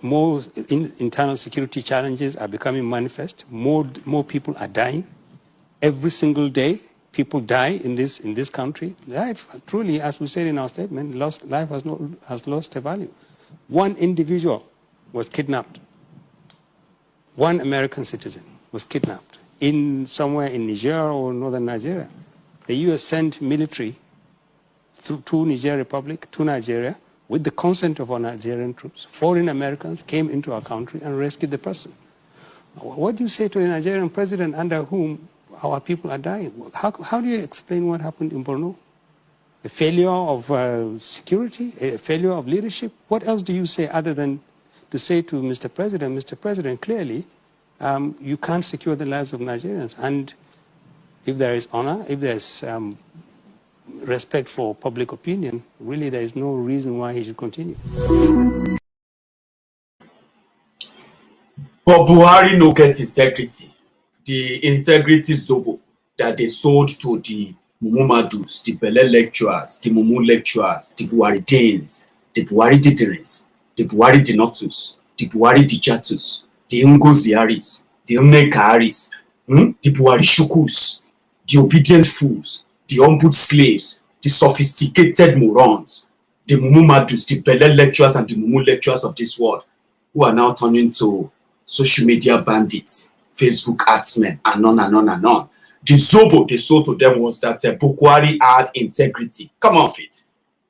S5: internal security challenges are becoming manifest. More people are dying. Every single day, people die in this country. Life, truly, as we said in our statement, life has lost a value. One individual was kidnapped. One American citizen was kidnapped somewhere in Niger or northern Nigeria. The U.S. sent military to Niger Republic, to Nigeria, with the consent of our Nigerian troops. Foreign Americans came into our country and rescued the person. What do you say to a Nigerian president under whom our people are dying? How do you explain what happened in Borno? A failure of security, a failure of leadership? What else do you say other than to say to Mr. President, clearly, you can't secure the lives of Nigerians. And if there is honor, if there's respect for public opinion, really there is no reason why he should continue.
S4: But Buhari no get integrity. The integrity zobo that they sold to the Mumumadus, the Bele lecturers, the Mumu lecturers, the Buhari Danes, the Buhari Diderins, the Buhari Dinotus, the Buhari Dijatus, the Ngoziaris, the Umnekaris, the Buhari Shukus, the obedient fools, the humbled slaves, the sophisticated morons, the Mumumadus, the Bele lecturers and the Mumu lecturers of this world, who are now turning to social media bandits, Facebook adsmen, and on and on and on. The zobo they sold to them was that Buhari had integrity. Come on, Fit.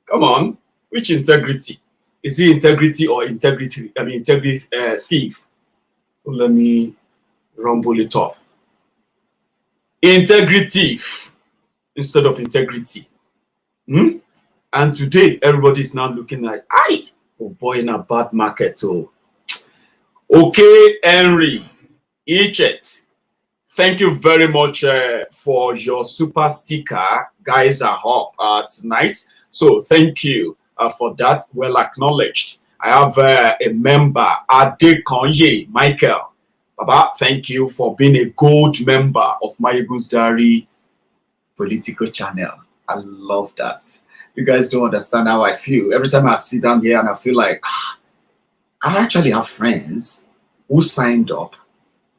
S4: Come on. Which integrity? Is he integrity or integrity? I mean, integrity thief. Let me rumble it up. Integrity instead of integrity. And today, everybody is now looking like, oh boy, in a bad market. Oh. Okay, Henry, Ichet, thank you very much for your super sticker. Guys are up tonight. So thank you for that. Well acknowledged. I have a member, Adekonye Michael. Baba, thank you for being a gold member of Maiyegun's Diary political channel. I love that. You guys don't understand how I feel. Every time I sit down here and I feel like, I actually have friends who signed up,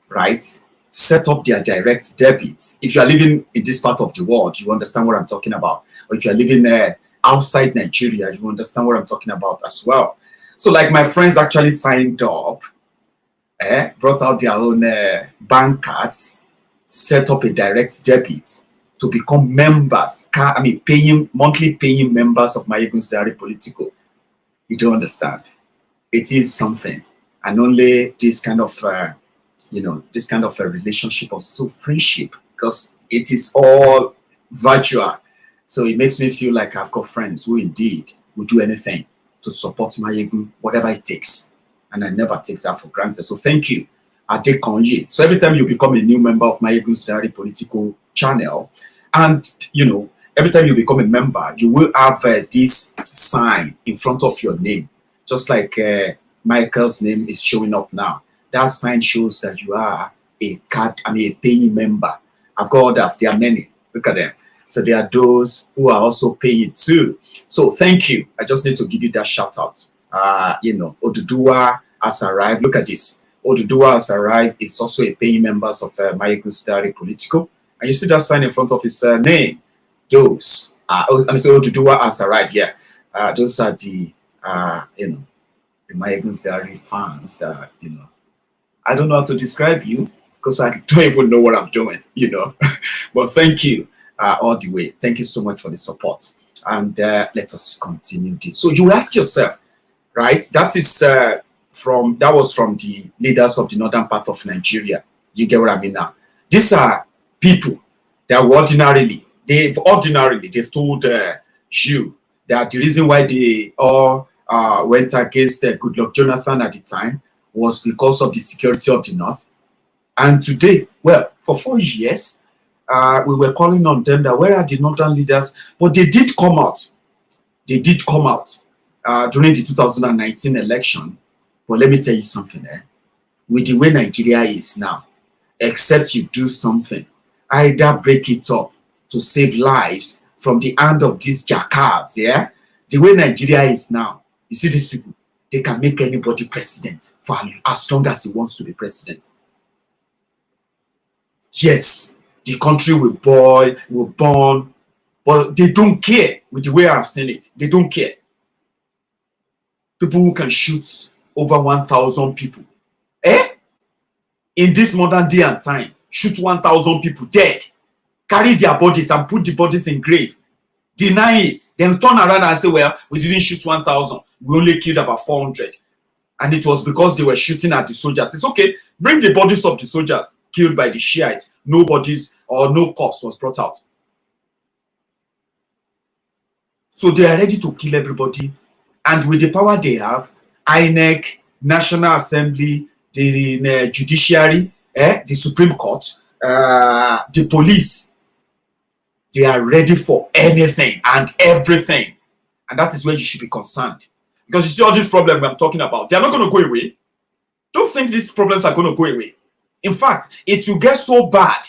S4: right? Set up their direct debit. If you are living in this part of the world, you understand what I'm talking about. Or if you're living outside Nigeria, you understand what I'm talking about as well. So like my friends actually signed up, brought out their own bank cards, set up a direct debit to become members, monthly paying members of Maiyegun's Diary Political. You don't understand. It is something. And only this kind of, this kind of a relationship or so friendship, because it is all virtual. So it makes me feel like I've got friends who indeed will do anything to support Maiyegun, whatever it takes. And I never take that for granted. So thank you, Adekonye. So every time you become a new member of Maiyegun's Diary Political channel, and, every time you become a member, you will have this sign in front of your name, just like Michael's name is showing up now. That sign shows that you are a paying member. I've got others. There are many. Look at them. So there are those who are also paying too. So thank you. I just need to give you that shout out. Oduduwa has arrived. Look at this. Oduduwa has arrived. It's also a paying member of Maiyegun's Diary Political. And you see that sign in front of his name. Those Oduduwa has arrived. Yeah. Those are the the Maiyegun's Diary fans that, I don't know how to describe you because I don't even know what I'm doing, But thank you all the way. Thank you so much for the support. And let us continue this. So you ask yourself, right? That was from the leaders of the northern part of Nigeria. You get what I mean now? These are people that they've told you that the reason why they all went against Goodluck Jonathan at the time was because of the security of the North. And today, well, for 4 years, we were calling on them that where are the northern leaders? But they did come out. They did come out during the 2019 election. But let me tell you something, with the way Nigeria is now, except you do something, either break it up to save lives from the hand of these jackals, yeah? The way Nigeria is now, you see these people, they can make anybody president for as long as he wants to be president. Yes, the country will boil, will burn, but they don't care with the way I've seen it. They don't care. People who can shoot over 1,000 people. In this modern day and time, shoot 1,000 people dead, carry their bodies and put the bodies in grave, deny it, then turn around and say, well, we didn't shoot 1,000. We only killed about 400. And it was because they were shooting at the soldiers. It's okay. Bring the bodies of the soldiers killed by the Shiites. No bodies or no corpse was brought out. So they are ready to kill everybody. And with the power they have, INEC, National Assembly, the judiciary, the Supreme Court, the police, they are ready for anything and everything. And that is where you should be concerned. Because you see all these problems I'm talking about, they are not going to go away. don't think these problems are going to go away. In fact, it will get so bad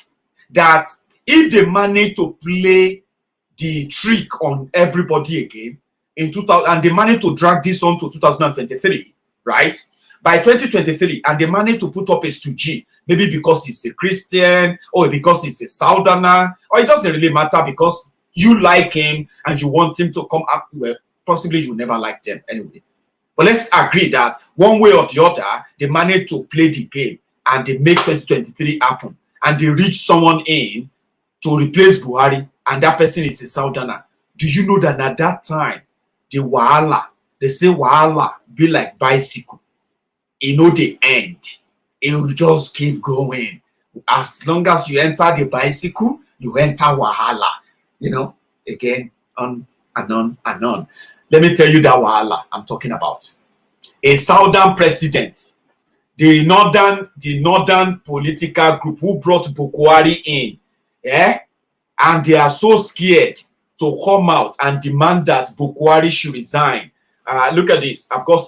S4: that if they manage to play the trick on everybody again in 2000, and they manage to drag this on to 2023, right? By 2023, and they manage to put up a stooge, maybe because he's a Christian or because he's a Southerner, or it doesn't really matter because you like him and you want him to come up. Well, possibly you never like them anyway. But let's agree that one way or the other, they manage to play the game and they make 2023 happen. And they reach someone in to replace Buhari, and that person is a Southerner. Do you know that at that time, the wahala, they say wahala be like bicycle. You know the end. It will just keep going. As long as you enter the bicycle, you enter wahala. You know, again, on and on and on. Let me tell you that wahala I'm talking about. A Southern president, the northern political group who brought Buhari in, and they are so scared to come out and demand that Buhari should resign. Look at this. I've got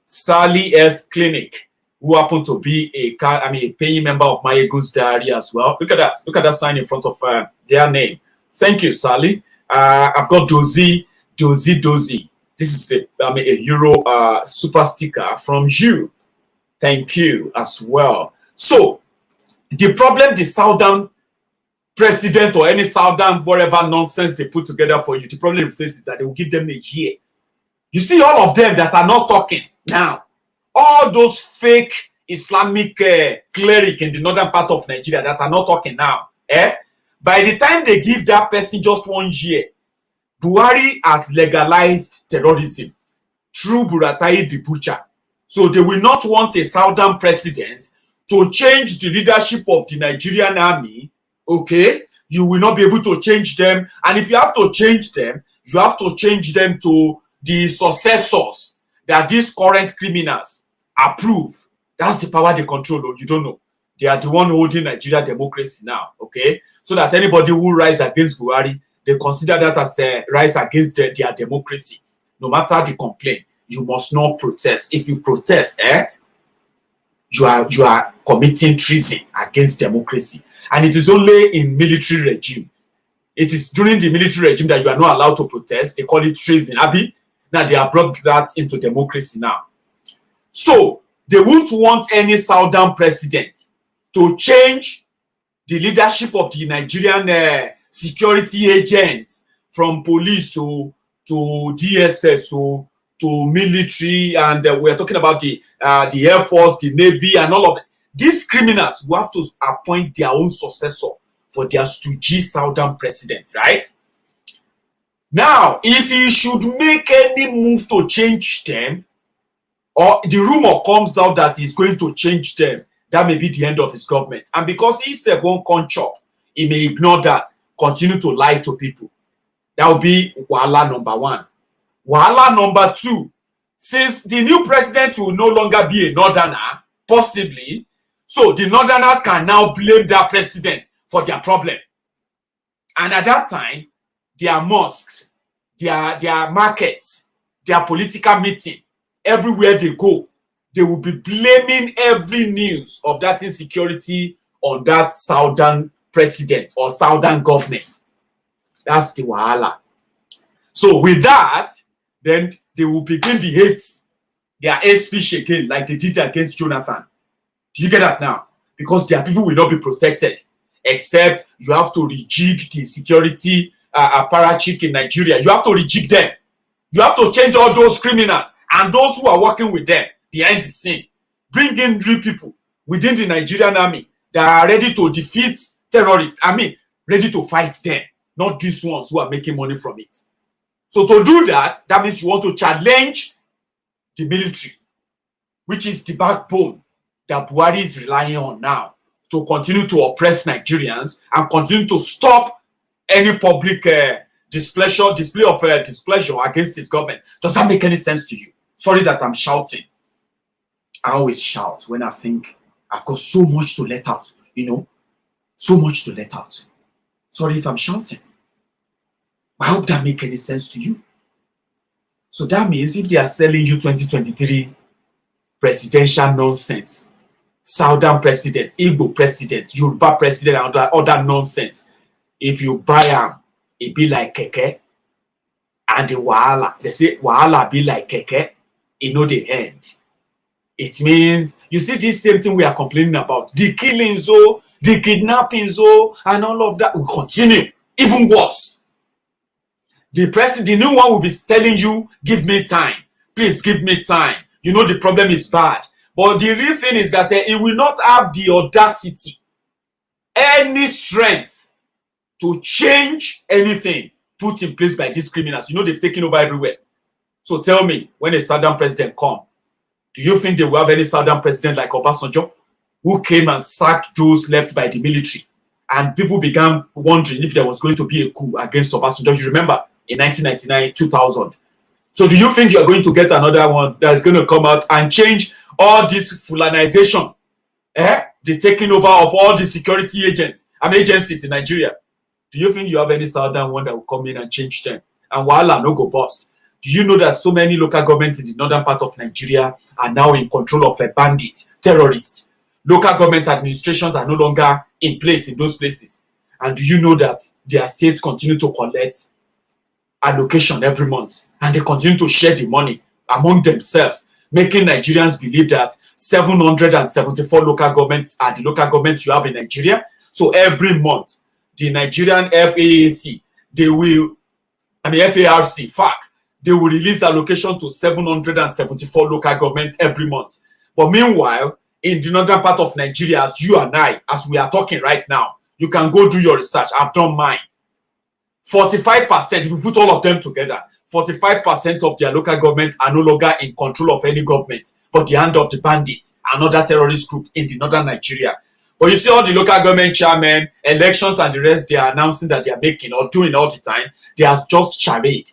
S4: Sally F. Clinic, who happen to be a paying member of Maiyegun's diary as well. Look at that. Look at that sign in front of their name. Thank you, Sally. I've got Dozy. This is a Euro super sticker from you. Thank you as well. So the problem the Southern president or any Southern whatever nonsense they put together for you, the problem you face is that they will give them a year. You see all of them that are not talking now, all those fake Islamic cleric in the northern part of Nigeria that are not talking now, by the time they give that person just 1 year, Buhari has legalized terrorism through Buratai the butcher. So they will not want a Southern president to change the leadership of the Nigerian army. Okay, you will not be able to change them. And if you have to change them, you have to change them to the successors that these current criminals approve. That's the power they control. You don't know. They are the one holding Nigeria democracy now. Okay, so that anybody who rise against Buhari, they consider that as a rise against their democracy. No matter the complaint, you must not protest. If you protest, you are committing treason against democracy. And it is only in military regime. It is during the military regime that you are not allowed to protest. They call it treason. Abi, now they have brought that into democracy now. So they won't want any Southern president to change the leadership of the Nigerian security agents from police to DSS to military, and we're talking about the Air Force, the Navy, and all of it. These criminals will have to appoint their own successor for their stooge Southern president, right? Now, if he should make any move to change them, or the rumor comes out that he's going to change them, that may be the end of his government. And because he's a one conchop, he may ignore that, continue to lie to people. That will be wahala number one. Wahala number two, since the new president will no longer be a northerner, possibly, so the northerners can now blame that president for their problem. And at that time, their mosques, their markets, their political meeting, everywhere they go, they will be blaming every news of that insecurity on that Southern president or Southern government. That's the wahala. So with that, then they will begin the hate, their hate speech again, like they did against Jonathan. Do you get that now? Because their people will not be protected, except you have to rejig the security apparatchik in Nigeria. You have to rejig them. You have to change all those criminals and those who are working with them behind the scene. Bring in real people within the Nigerian army that are ready to defeat terrorists. I mean, ready to fight them, not these ones who are making money from it. So to do that, that means you want to challenge the military, which is the backbone that Buhari is relying on now to continue to oppress Nigerians and continue to stop any public display of displeasure against his government. Does that make any sense to you? Sorry that I'm shouting. I always shout when I think I've got so much to let out, so much to let out. Sorry if I'm shouting. I hope that makes any sense to you. So that means if they are selling you 2023 presidential nonsense. Southern president, Igbo president, Yoruba president, and other nonsense. If you buy them, it be like keke. And the wahala, they say wahala be like keke, you know the end. It means, you see this same thing we are complaining about. The killings, the kidnappings, and all of that will continue. Even worse. The president, the new one will be telling you, give me time. Please give me time. You know the problem is bad. But the real thing is that it will not have the audacity, any strength to change anything put in place by these criminals. You know they've taken over everywhere. So tell me, when a Southern president comes, do you think they will have any Southern president like Obasanjo, who came and sacked those left by the military? And people began wondering if there was going to be a coup against Obasanjo. You remember, in 1999, 2000. So do you think you're going to get another one that's going to come out and change all this Fulanization? The taking over of all the security agencies in Nigeria. Do you think you have any Southern one that will come in and change them? And wahala no go bust. Do you know that so many local governments in the northern part of Nigeria are now in control of a bandit, terrorists? Local government administrations are no longer in place in those places. And do you know that their states continue to collect allocation every month? And they continue to share the money among themselves, making Nigerians believe that 774 local governments are the local governments you have in Nigeria. So every month, the Nigerian FARC, they will release allocation to 774 local governments every month. But meanwhile, in the northern part of Nigeria, as you and I, as we are talking right now, you can go do your research. I've done mine. 45%, if you put all of them together, 45% of their local governments are no longer in control of any government, but the hand of the bandits, another terrorist group in the northern Nigeria. But you see all the local government chairmen, elections and the rest they are announcing that they are making or doing all the time, they are just charade.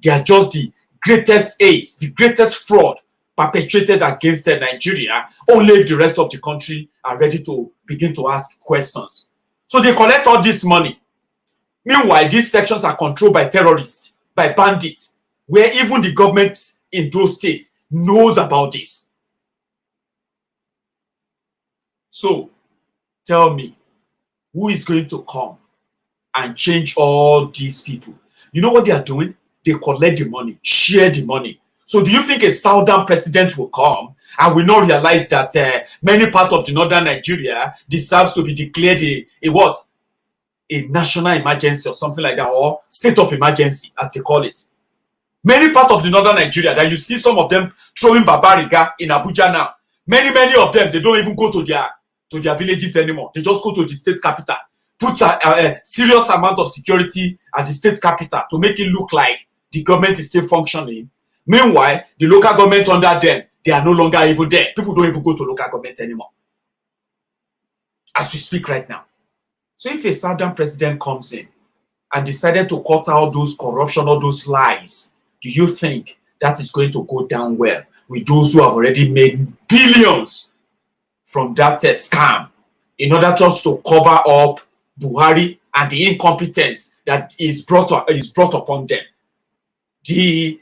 S4: They are just the greatest ace, the greatest fraud perpetrated against Nigeria, only if the rest of the country are ready to begin to ask questions. So they collect all this money. Meanwhile, these sections are controlled by terrorists, by bandits, where even the government in those states knows about this. So, tell me, who is going to come and change all these people? You know what they are doing? They collect the money, share the money. So do you think a Southern president will come and will not realize that many parts of the northern Nigeria deserves to be declared a what? A national emergency or something like that, or state of emergency, as they call it. Many parts of the northern Nigeria that you see some of them throwing babariga in Abuja now. Many of them, they don't even go to their villages anymore. They just go to the state capital. Put a serious amount of security at the state capital to make it look like the government is still functioning. Meanwhile, the local government under them, they are no longer even there. People don't even go to local government anymore. As we speak right now. So if a Southern president comes in and decided to cut out those corruption or those lies, do you think that is going to go down well with those who have already made billions from that scam in order just to cover up Buhari and the incompetence that is brought upon them? The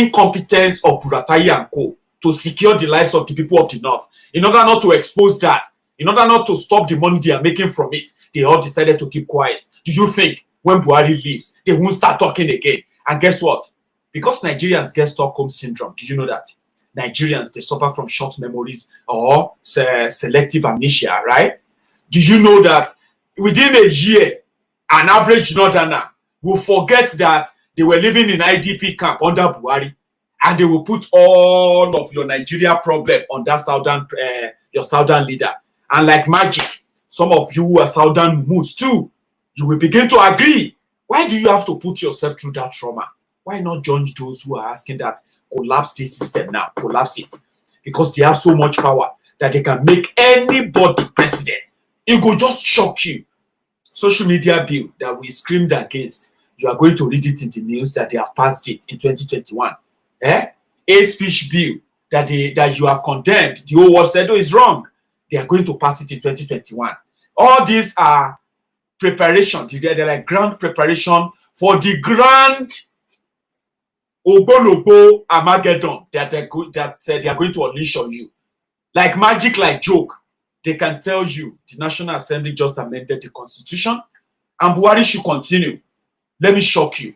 S4: incompetence of Buratai and Coup to secure the lives of the people of the North. In order not to expose that, in order not to stop the money they are making from it, they all decided to keep quiet. Do you think when Buhari leaves, they won't start talking again? And guess what? Because Nigerians get Stockholm syndrome, do you know that? Nigerians, they suffer from short memories or selective amnesia, right? Do you know that within a year, an average northerner will forget that they were living in IDP camp under Buhari, and they will put all of your Nigeria problem on that your southern leader. And like magic, some of you who are southern moves too, you will begin to agree. Why do you have to put yourself through that trauma? Why not join those who are asking that collapse this system now, collapse it? Because they have so much power that they can make anybody president. It will just shock you. Social media bill that we screamed against, you are going to read it in the news that they have passed it in 2021. A speech bill that you have condemned, the whole world said, oh, it's wrong. They are going to pass it in 2021. All these are preparation. They're like grand preparation for the grand Ogologo Armageddon that they are going to unleash on you. Like magic, like joke, they can tell you the National Assembly just amended the Constitution and Buhari should continue. Let me shock you.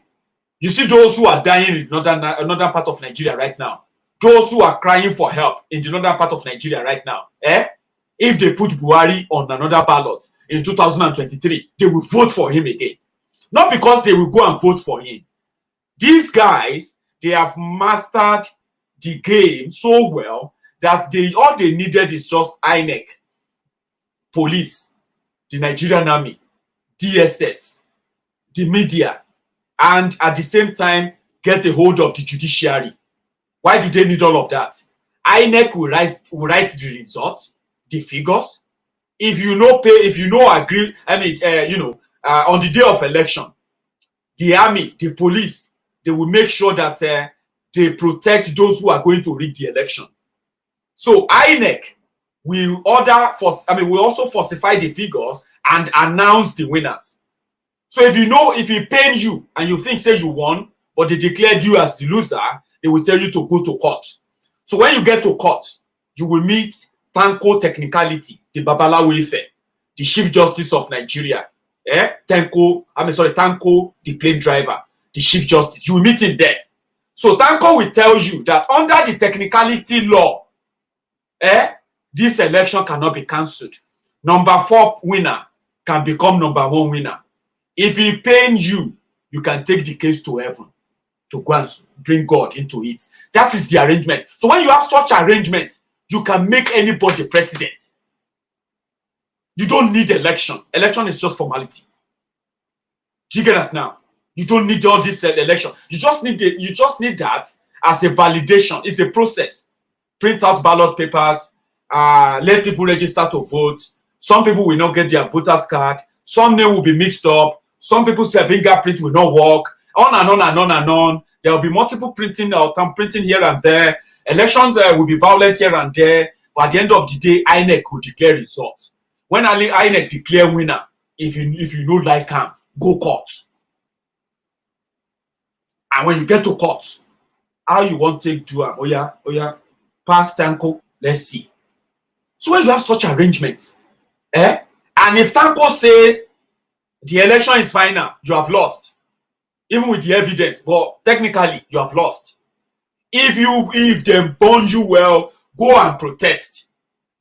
S4: You see those who are dying in another part of Nigeria right now, those who are crying for help in the northern part of Nigeria right now, if they put Buhari on another ballot in 2023, they will vote for him again. Not because they will go and vote for him. These guys, they have mastered the game so well that all they needed is just INEC, police, the Nigerian Army, DSS, the media, and at the same time get a hold of the judiciary. Why do they need all of that? INEC will write the results, the figures. If you know agree, on the day of election, the army, the police, they will make sure that they protect those who are going to rig the election. So INEC will will also falsify the figures and announce the winners. So if it pain you and you think say you won, but they declared you as the loser, they will tell you to go to court. So when you get to court, you will meet Tanko Technicality, the Babalawo Ife, the Chief Justice of Nigeria. Tanko, the plane driver, the Chief Justice. You will meet him there. So Tanko will tell you that under the technicality law, this election cannot be cancelled. Number 4 winner can become number 1 winner. If he pain you, you can take the case to heaven to go and bring God into it. That is the arrangement. So when you have such arrangement, you can make anybody president. You don't need election. Election is just formality. Do you get that now? You don't need all this election. You just need that as a validation. It's a process. Print out ballot papers. Let people register to vote. Some people will not get their voter's card. Some name will be mixed up. Some people's fingerprint will not work. On and on and on and on. There will be multiple printing or printing here and there. Elections will be violent here and there. But at the end of the day, INEC will declare results. When INEC declare winner, if you don't like him, go court. And when you get to court, how you want to do it? Oh yeah, pass Tanko, let's see. So when you have such arrangement, and if Tanko says the election is final, you have lost, even with the evidence, but technically you have lost. If they burn you well, go and protest.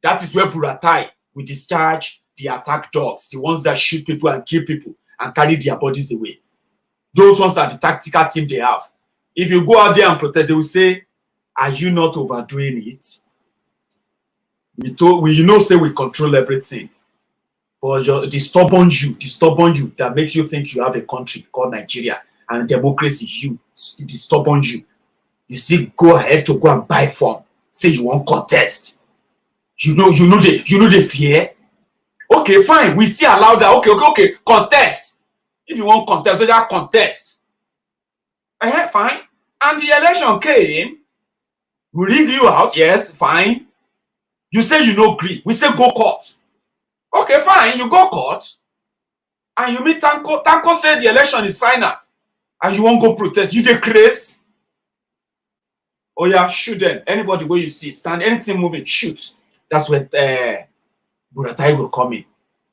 S4: That is where Buratai will discharge the attack dogs, the ones that shoot people and kill people and carry their bodies away. Those ones are the tactical team they have. If you go out there and protest, they will say, are you not overdoing it? Say we control everything. But the stubborn you that makes you think you have a country called Nigeria and democracy, the stubborn you still go ahead to go and buy form. Say you want contest. You know the fear. Okay, fine. We still allow that. Okay. Contest. If you want contest, so just contest. Fine. And the election came. We rig you out. Yes, fine. You say you no agree. We say go court. Okay, fine. You go court. And you meet Tanko. Tanko said the election is final. And you won't go protest. You decrease. Oh yeah, shoot them. Anybody where you see, stand, anything moving, shoot. That's where Buratai will come in.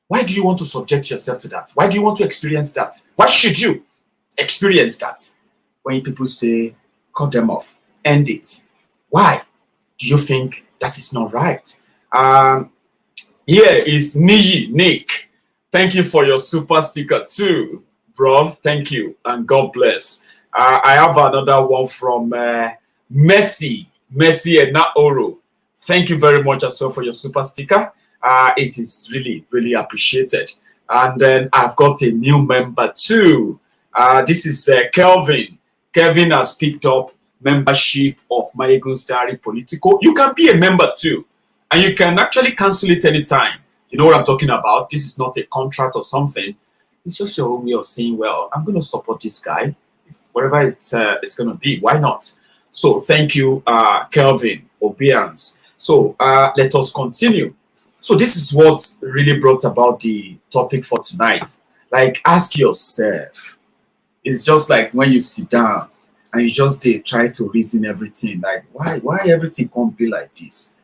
S4: Why do you want to subject yourself to that? Why do you want to experience that? Why should you experience that? When people say, cut them off, end it. Why do you think that is not right? Here is Nick. Thank you for your super sticker too, bro. Thank you and God bless. I have another one from Messi and Naoro. Thank you very much as well for your super sticker. It is really, really appreciated. And then I've got a new member too. This is Kelvin. Kevin has picked up membership of Maiyegun General Politico. You can be a member too. And you can actually cancel it anytime. You know what I'm talking about? This is not a contract or something. It's just your own way of saying, well, I'm going to support this guy. Whatever it's going to be. Why not? So thank you, Kelvin Obians. So let us continue. So this is what really brought about the topic for tonight. Like, ask yourself. It's just like when you sit down and you just try to reason everything. Like, why everything can't be like this?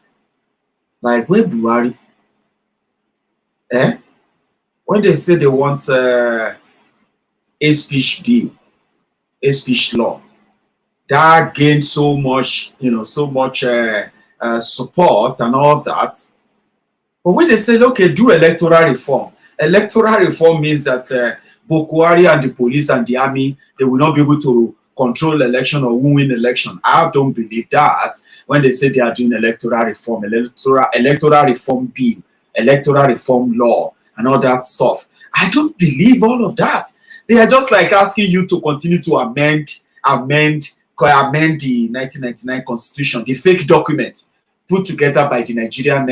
S4: Like where Buhari, when they say they want a speech bill, a speech law, that gained so much, so much support and all that. But when they say, okay, do electoral reform means that Boko Haram and the police and the army, they will not be able to control election or win election. I don't believe that when they say they are doing electoral reform bill, electoral reform law, and all that stuff. I don't believe all of that. They are just like asking you to continue to amend the 1999 constitution, the fake document put together by the Nigerian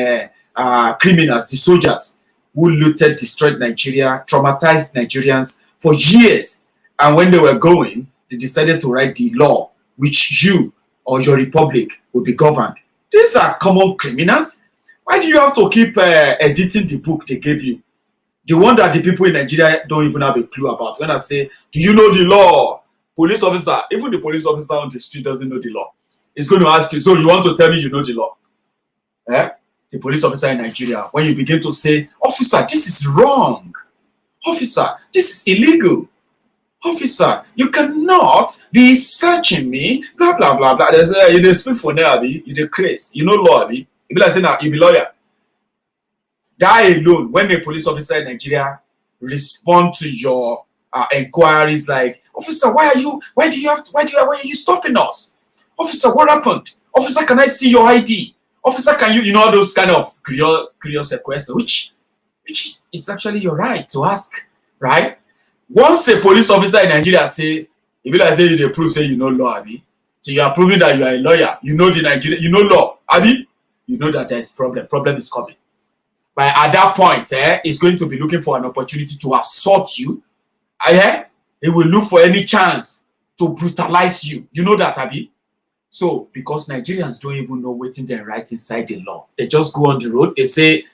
S4: criminals, the soldiers who looted, destroyed Nigeria, traumatized Nigerians for years. And when they were going, they decided to write the law which you or your republic will be governed. These are common criminals. Why do you have to keep editing the book they gave you? The one that the people in Nigeria don't even have a clue about. When I say, do you know the law? Police officer, even the police officer on the street doesn't know the law. He's going to ask you, so you want to tell me you know the law? The police officer in Nigeria, when you begin to say, officer, this is wrong. Officer, this is illegal. Officer, you cannot be searching me, blah, blah, blah, blah. You speak for now, you the craze. You know law, you be like saying, you be lawyer. That alone, when a police officer in Nigeria respond to your inquiries like, officer, why are you stopping us? Officer, what happened? Officer, can I see your ID? Officer, can you know those kind of curious questions, which is actually your right to ask, right? Once a police officer in Nigeria say, if you like say you prove say you know law, Abi, so you are proving that you are a lawyer, you know you know law, Abi, you know that there is problem. Problem is coming. But at that point, it's going to be looking for an opportunity to assault you. It will look for any chance to brutalize you. You know that, Abi? So, because Nigerians don't even know what they write inside the law. They just go on the road, they say,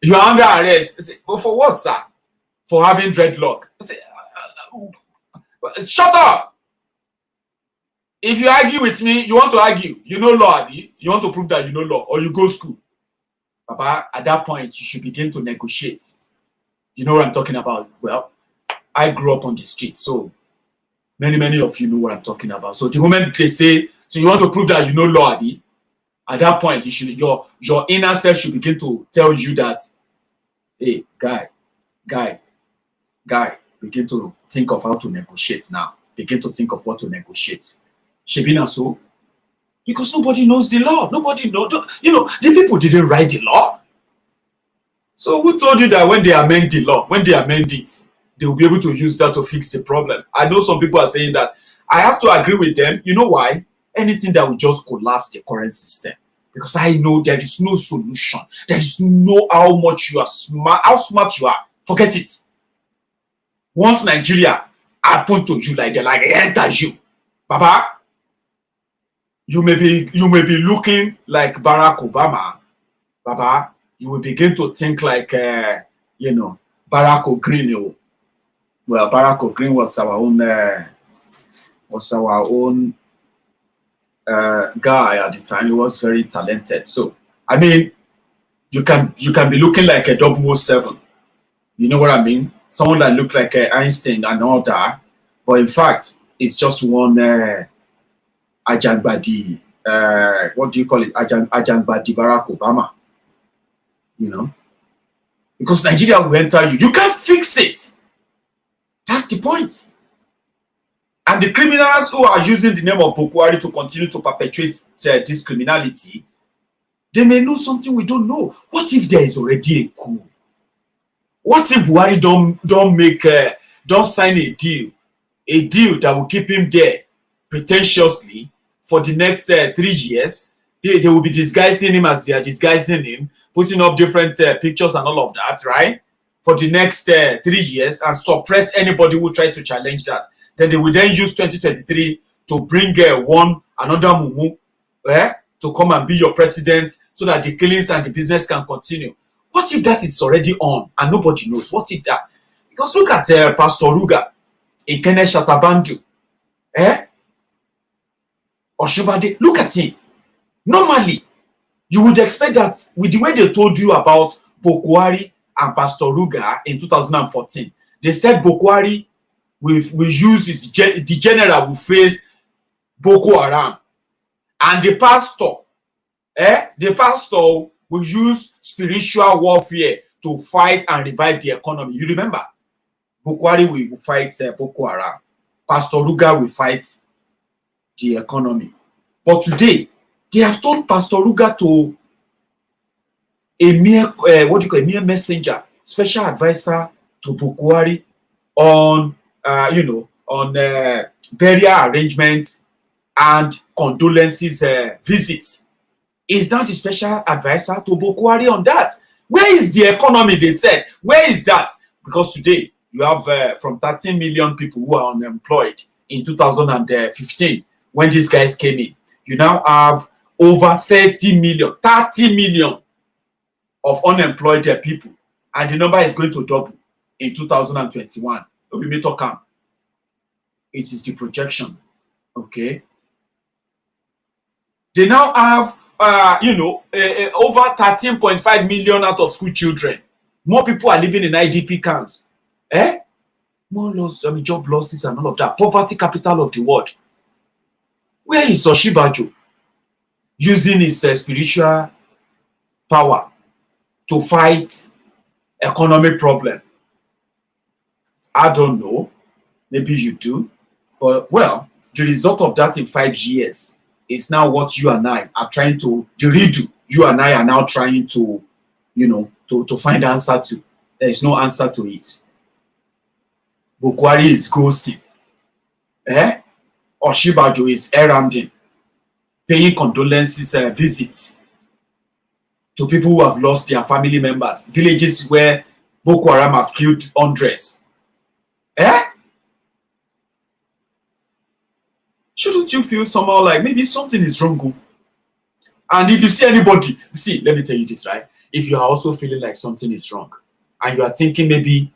S4: you are under arrest. They say, well, for what, sir? For having dreadlock. I say, shut up! If you argue with me, you want to argue. You know law, Abi? You want to prove that you know law, or you go school. Papa, at that point, you should begin to negotiate. You know what I'm talking about? Well, I grew up on the street, so many of you know what I'm talking about. So the moment they say, so you want to prove that you know law, Abi, at that point, you should your inner self should begin to tell you that, hey, guy, begin to think of how to negotiate now. Begin to think of what to negotiate. Shebina so. Because nobody knows the law. Nobody knows. The people didn't write the law. So who told you that when they amend the law, when they amend it, they will be able to use that to fix the problem? I know some people are saying that. I have to agree with them. You know why? Anything that will just collapse the current system. Because I know there is no solution. There is no how much you are smart, how smart you are. Forget it. Once Nigeria happen to you like enter you, Baba, you may be looking like Barack Obama, Baba. You will begin to think like Barack O'Green. Well, Barack O'Green was our own guy at the time. He was very talented. So I mean, you can be looking like a 007. You know what I mean? Someone that looked like Einstein and all that, but in fact, it's just one Ajangbadi. What do you call it? Ajangbadi Barack Obama. You know, because Nigeria will enter you. You can't fix it. That's the point. And the criminals who are using the name of Boko Haram to continue to perpetuate this criminality, they may know something we don't know. What if there is already a coup? What if Buhari don't sign a deal that will keep him there pretentiously for the next 3 years? They will be disguising him as they are disguising him, putting up different pictures and all of that, right? For the next 3 years and suppress anybody who try to challenge that. Then they will then use 2023 to bring another Mumu to come and be your president so that the killings and the business can continue. What if that is already on and nobody knows? What if that? Because look at Pastor Ruga, Ekene Shatabandu, Oshubade. Look at him. Normally, You would expect that with the way they told you about Buhari and Pastor Ruga in 2014, they said Buhari will use the general will face Boko Haram, and the pastor will use spiritual warfare to fight and revive the economy. You remember, Buhari will fight Boko Haram, Pastor Ruga will fight the economy. But today, they have turned Pastor Ruga to a mere a mere messenger, special advisor to Buhari on burial arrangements and condolences visits. Is now the special advisor to Buhari on that. Where is the economy? They said. Where is that? Because today you have from 13 million people who are unemployed in 2015 when these guys came in. You now have over 30 million of unemployed people, and the number is going to double in 2021. It is the projection. Okay. They now have over 13.5 million out of school children. More people are living in IDP camps. More loss, job losses and all of that. Poverty capital of the world. Where is Oshibajo using his spiritual power to fight economic problem? I don't know. Maybe you do. But, well, the result of that in 5 years is now what you and I are trying to, the redo, you and I are now trying to, to find answer to. There is no answer to it. Buhari is ghosting. Oshibajo is erranding, paying condolences visits to people who have lost their family members, villages where Boko Haram have killed hundreds. Shouldn't you feel somehow like maybe something is wrong? And if you see anybody, see, let me tell you this, right? If you are also feeling like something is wrong, and you are thinking maybe,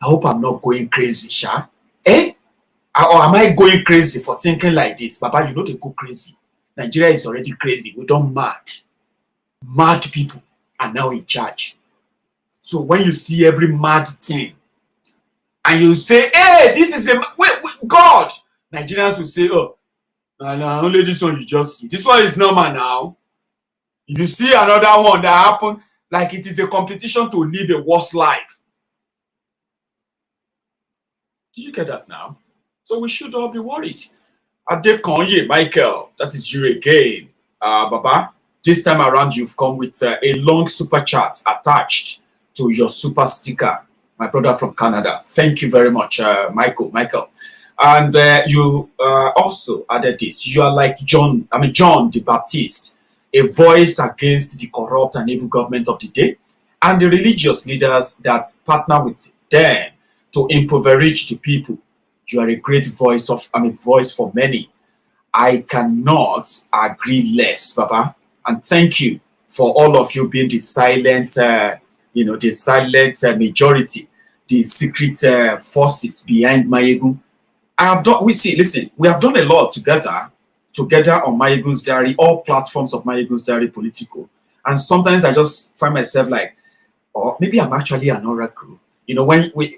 S4: I hope I'm not going crazy, Sha. Or am I going crazy for thinking like this? Baba, you know they go crazy. Nigeria is already crazy. We don't mad. Mad people are now in charge. So when you see every mad thing, and you say, hey, this is a wait, God, Nigerians will say, oh, no, only this one you just see. This one is normal now. If you see another one that happened, like it is a competition to live a worse life. Do you get that now? So we should all be worried. Adekonye Michael, that is you again. Baba, this time around you've come with a long super chat attached to your super sticker. My brother from Canada. Thank you very much, Michael. And you also added this. You are like John the Baptist, a voice against the corrupt and evil government of the day, and the religious leaders that partner with them to impoverish the people. You are a great voice voice for many. I cannot agree less, Baba. And thank you for all of you being the silent, the silent majority, the secret forces behind Maiyegun. We have done a lot together on Maiyegun's Diary, all platforms of Maiyegun's Diary Political. And sometimes I just find myself like, oh, maybe I'm actually an oracle.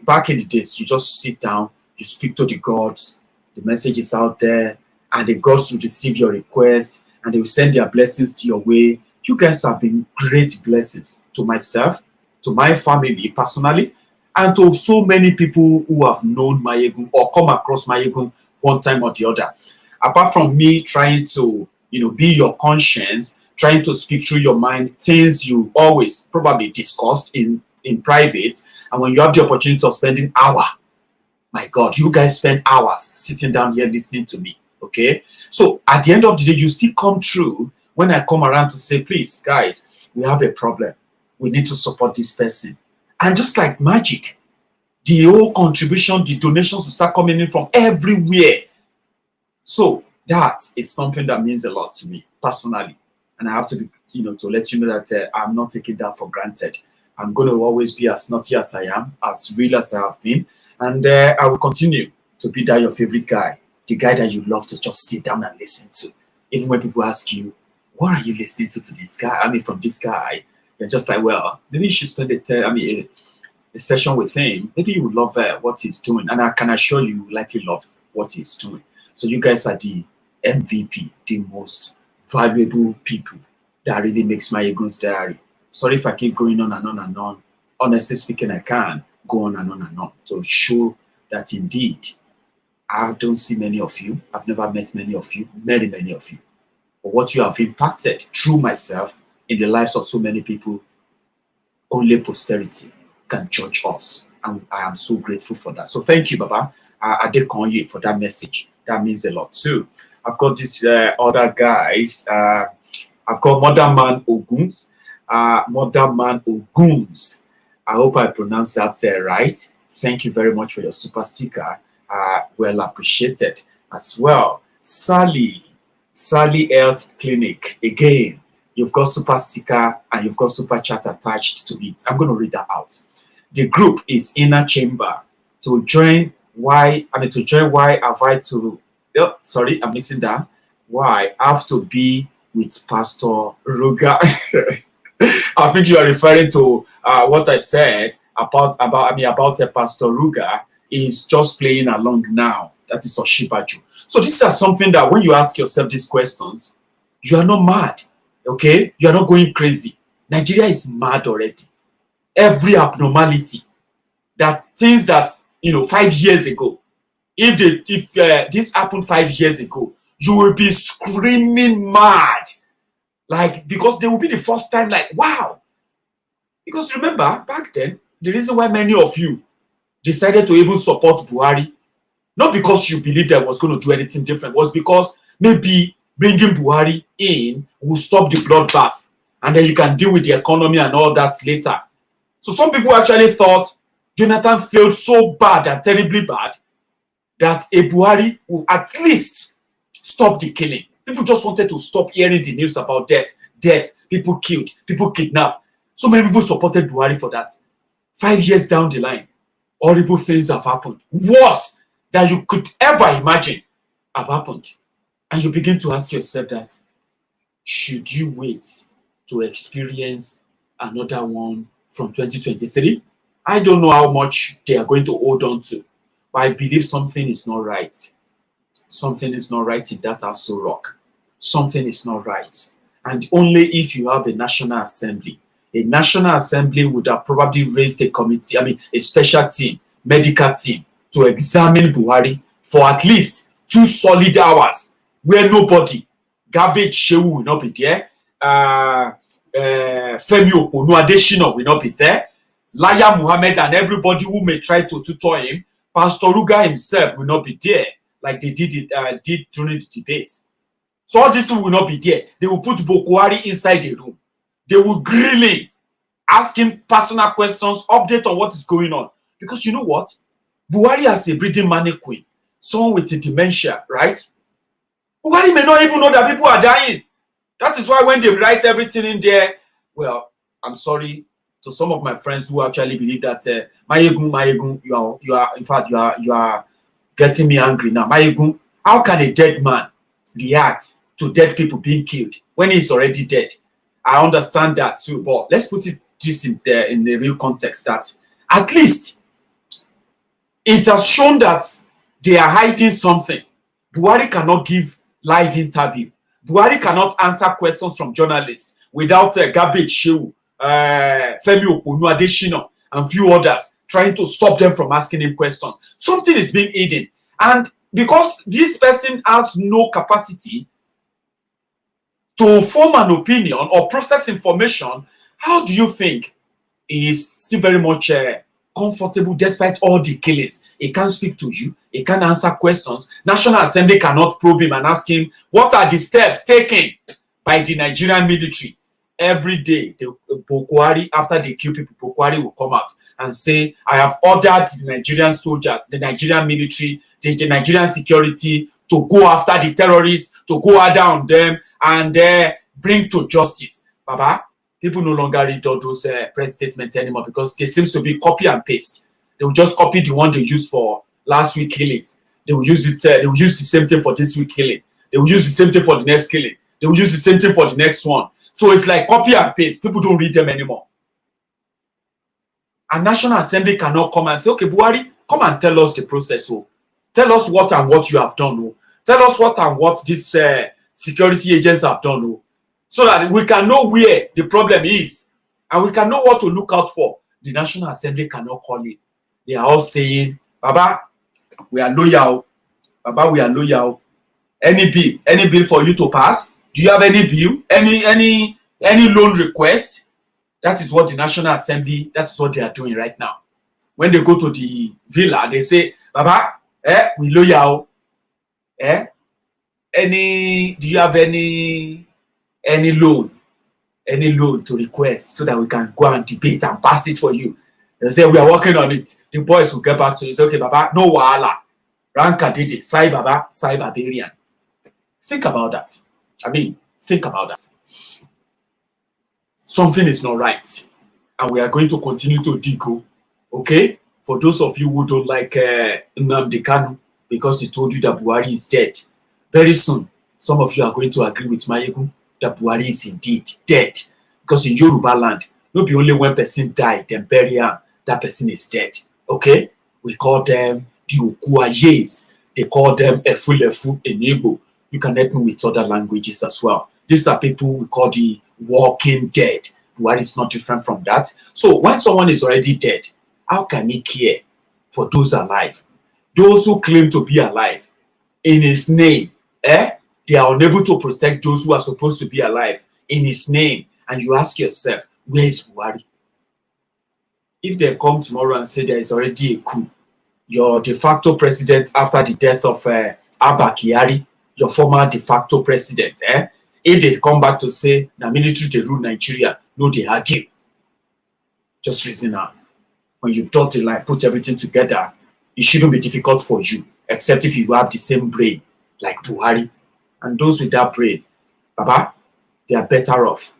S4: Back in the days, you just sit down, you speak to the gods, the message is out there, and the gods will receive your request, and they will send their blessings to your way. You guys have been great blessings to myself, to my family personally, and to so many people who have known Maiyegun or come across Maiyegun one time or the other. Apart from me trying to, be your conscience, trying to speak through your mind, things you always probably discussed in private, and when you have the opportunity of spending hours, my God, you guys spend hours sitting down here listening to me, okay? So at the end of the day, you still come through when I come around to say, please, guys, we have a problem. We need to support this person. And just like magic, the whole contribution, the donations will start coming in from everywhere. So that is something that means a lot to me personally. And I have to be, to let you know that I'm not taking that for granted. I'm going to always be as naughty as I am, as real as I have been. And I will continue to be that your favorite guy, the guy that you love to just sit down and listen to. Even when people ask you, what are you listening to this guy? I mean, from this guy, you're just like, well, maybe you should spend a session with him. Maybe you would love what he's doing. And I can assure you likely love what he's doing. So you guys are the MVP, the most valuable people that really makes Maiyegun's Diary. Sorry if I keep going on and on and on. Honestly speaking, I can go on and on and on to show that indeed, I don't see many of you. I've never met many of you, many of you. But what you have impacted through myself in the lives of so many people, only posterity can judge us. And I am so grateful for that. So thank you, Baba Adekonye, for that message. That means a lot too. I've got these other guys. I've got Modern Man Oguns. Modern Man Oguns. I hope I pronounced that right. Thank you very much for your super sticker. Well appreciated as well. Sally Health Clinic. Again, you've got super sticker and you've got super chat attached to it. I'm going to read that out. The group is Inner Chamber. To join why have I to, oh, sorry, I'm mixing that. Why I have to be with Pastor Ruga. I think you are referring to what I said about Pastor Ruga is just playing along now. That is Oshibaju. So this is something that when you ask yourself these questions, you are not mad, okay? You are not going crazy. Nigeria is mad already. Every abnormality, that things that 5 years ago, if this happened 5 years ago, you will be screaming mad. Like, because they will be the first time, like, wow. Because remember, back then, the reason why many of you decided to even support Buhari, not because you believed that was going to do anything different, was because maybe bringing Buhari in will stop the bloodbath, and then you can deal with the economy and all that later. So some people actually thought Jonathan failed so bad and terribly bad that a Buhari will at least stop the killing. People just wanted to stop hearing the news about death, people killed, people kidnapped. So many people supported Buhari for that. 5 years down the line, horrible things have happened. Worse than you could ever imagine have happened. And you begin to ask yourself that, should you wait to experience another one from 2023? I don't know how much they are going to hold on to, but I believe something is not right. Something is not right in that Aso Rock. Something is not right. And only if you have a National Assembly. A National Assembly would have probably raised a committee, a special team, medical team, to examine Buhari for at least 2 solid hours, where nobody, Garbage Shehu will not be there, Femi Onuadeshino will not be there, Laya Muhammad and everybody who may try to tutor him, Pastor Ruga himself will not be there, like they did during the debate. So all these people will not be there. They will put Buhari inside the room. They will grill him, ask him personal questions, update on what is going on. Because you know what? Buhari has a breeding mannequin, someone with a dementia, right? Buhari may not even know that people are dying. That is why when they write everything in there, well, I'm sorry to some of my friends who actually believe that Maiyegun, you are getting me angry now. Maiyegun, how can a dead man react to dead people being killed when he's already dead? I understand that too, but let's put this in the real context that at least it has shown that they are hiding something. Buhari cannot give live interview. Buhari cannot answer questions from journalists without Garbage Shehu, Femi Onuadeshino, and few others trying to stop them from asking him questions. Something is being hidden. And because this person has no capacity to form an opinion or process information, how do you think he is still very much comfortable despite all the killings? He can't speak to you. He can't answer questions. National Assembly cannot probe him and ask him, what are the steps taken by the Nigerian military? Every day, the Buhari, after they kill people, Buhari will come out and say, I have ordered the Nigerian soldiers, the Nigerian military, the Nigerian security to go after the terrorists, to go hard on them and bring to justice. Baba, people no longer read all those press statements anymore because they seems to be copy and paste. They will just copy the one they used for last week killings. They will use it. They will use the same thing for this week killing. They will use the same thing for the next killing. They will use the same thing for the next one. So it's like copy and paste. People don't read them anymore. And National Assembly cannot come and say, okay, Buhari, come and tell us the process. So tell us what and what you have done. Oh. Tell us what and what these security agents have done. Oh. So that we can know where the problem is. And we can know what to look out for. The National Assembly cannot call it. They are all saying, Baba, we are loyal. Baba, we are loyal. Any bill for you to pass? Do you have any bill? Any loan request? That is what the National Assembly, that's what they are doing right now. When they go to the villa, they say, Baba, we loyal. Do you have any loan? Any loan to request so that we can go and debate and pass it for you? They say, we are working on it. The boys will get back to you. Say, okay, Baba, no wahala. Ranka did it. Sai Baba, Sai Barbarian. Think about that. I mean, think about that. Something is not right. And we are going to continue to dig. Okay? For those of you who don't like Nnamdi Kanu, because he told you that Buhari is dead, very soon, some of you are going to agree with Maiyegun that Buhari is indeed dead. Because in Yoruba land, not be only one person died, then bury him, that person is dead. Okay? We call them the Okuayes. They call them Efulefu in Igbo. You can help me with other languages as well. These are people we call the walking dead. Buhari is not different from that. So when someone is already dead, how can he care for those alive? Those who claim to be alive in his name, they are unable to protect those who are supposed to be alive in his name. And you ask yourself, where is Buhari? If they come tomorrow and say there is already a coup, your de facto president after the death of Abba Kyari, your former de facto president, if they come back to say, the military, they rule Nigeria, no, they argue. Just reason now. When you dot the line, put everything together, it shouldn't be difficult for you, except if you have the same brain, like Buhari. And those with that brain, Baba, they are better off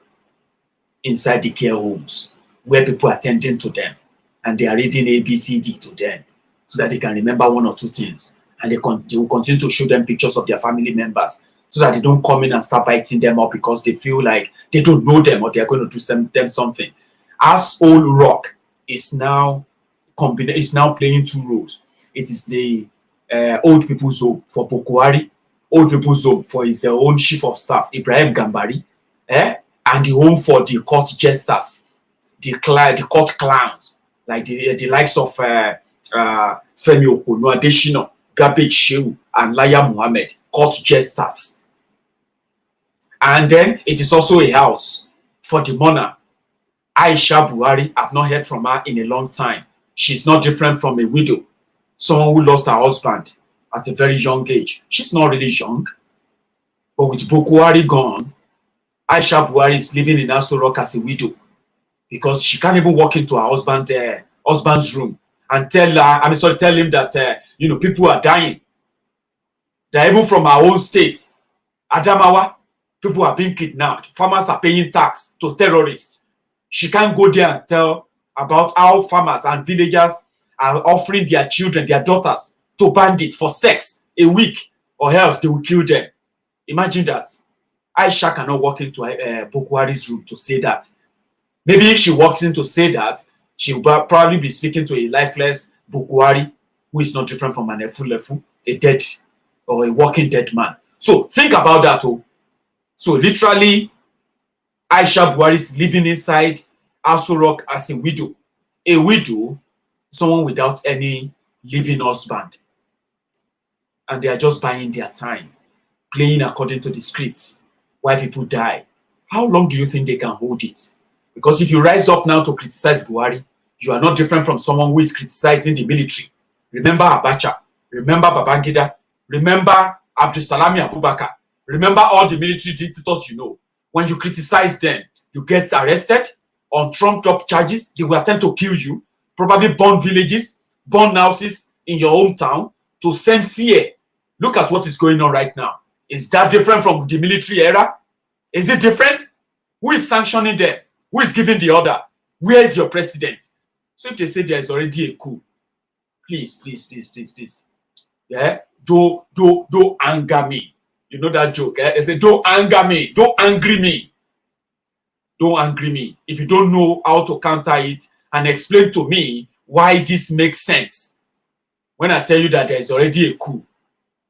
S4: inside the care homes, where people are attending to them, and they are reading ABCD to them, so that they can remember one or two things. And they will continue to show them pictures of their family members, so that they don't come in and start biting them up because they feel like they don't know them or they are going to do them something. As Old Rock is now playing two roles. It is the old people's home for Boko Haram, old people's home for his own chief of staff, Ibrahim Gambari, and the home for the court jesters, the court clowns, like the likes of Femi Okono Adeshino, Garbage Shehu, and Laya Muhammad, court jesters. And then it is also a house for the monarch. Aisha Buhari, I've not heard from her in a long time. She's not different from a widow, someone who lost her husband at a very young age. She's not really young. But with Boko Haram gone, Aisha Buhari is living in Aso Rock as a widow because she can't even walk into her husband's room and tell him that people are dying. That even from our own state, Adamawa, people are being kidnapped. Farmers are paying tax to terrorists. She can't go there and tell about how farmers and villagers are offering their children, their daughters, to bandits for sex a week, or else they will kill them. Imagine that. Aisha cannot walk into Boko Haram's room to say that. Maybe if she walks in to say that, she will probably be speaking to a lifeless Boko Haram who is not different from an Efulefu, a dead or a walking dead man. So think about that. So literally, Aisha Buhari is living inside Aso Rock as a widow. A widow, someone without any living husband. And they are just buying their time, playing according to the script, while people die. How long do you think they can hold it? Because if you rise up now to criticize Buhari, you are not different from someone who is criticizing the military. Remember Abacha, remember Babangida, remember Abdusalami Abubakar, remember all the military dictators you know. When you criticize them, you get arrested on trumped-up charges. They will attempt to kill you, probably burn villages, burn houses in your hometown to send fear. Look at what is going on right now. Is that different from the military era? Is it different? Who is sanctioning them? Who is giving the order? Where is your president? So if they say there is already a coup, please. Yeah, don't anger me. You know that joke, eh? They say, don't anger me. Don't angry me. Don't angry me. If you don't know how to counter it and explain to me why this makes sense. When I tell you that there is already a coup,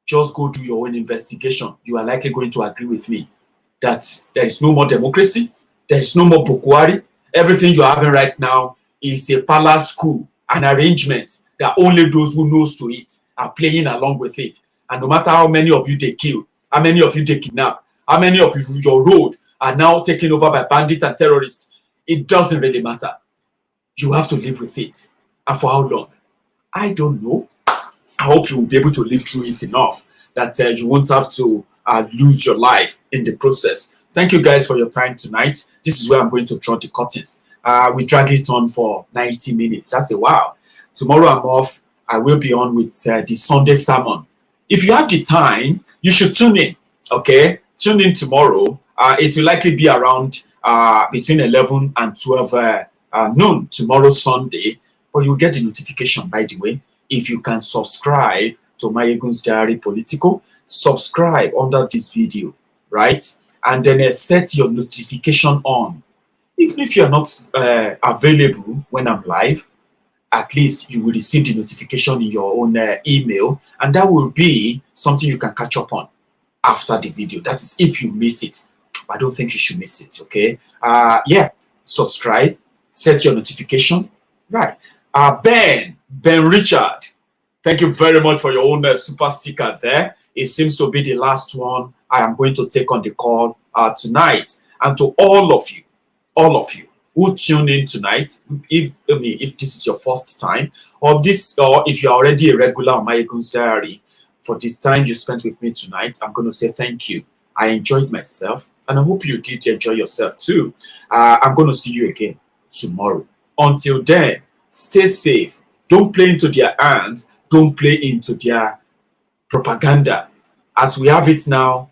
S4: just go do your own investigation. You are likely going to agree with me that there is no more democracy. There is no more Buhari. Everything you're having right now is a palace coup, an arrangement that only those who knows to it are playing along with it. And no matter how many of you they kill, how many of you they kidnap, how many of you your road are now taken over by bandits and terrorists, it doesn't really matter. You have to live with it. And for how long? I don't know. I hope you will be able to live through it enough that you won't have to lose your life in the process. Thank you guys for your time tonight. This is where I'm going to draw the curtains. We drag it on for 90 minutes. That's a while. Tomorrow I'm off. I will be on with the Sunday sermon. If you have the time, you should tune in. Okay? Tune in tomorrow. It will likely be around between 11 and 12 noon tomorrow, Sunday. But you'll get the notification, by the way. If you can subscribe to Maiyegun's Diary Political, subscribe under this video, right? And then set your notification on. Even if you're not available when I'm live, at least you will receive the notification in your own email, and that will be something you can catch up on after the video. That is if you miss it. I don't think you should miss it, okay? Yeah, subscribe, set your notification, right? Ben Richard, thank you very much for your own super sticker there. It seems to be the last one I am going to take on the call tonight. And to all of you who tune in tonight, if this is your first time, or if you're already a regular on Maiyegun's Diary, for this time you spent with me tonight, I'm going to say thank you. I enjoyed myself, and I hope you did enjoy yourself too. I'm going to see you again tomorrow. Until then, stay safe. Don't play into their hands. Don't play into their propaganda. As we have it now,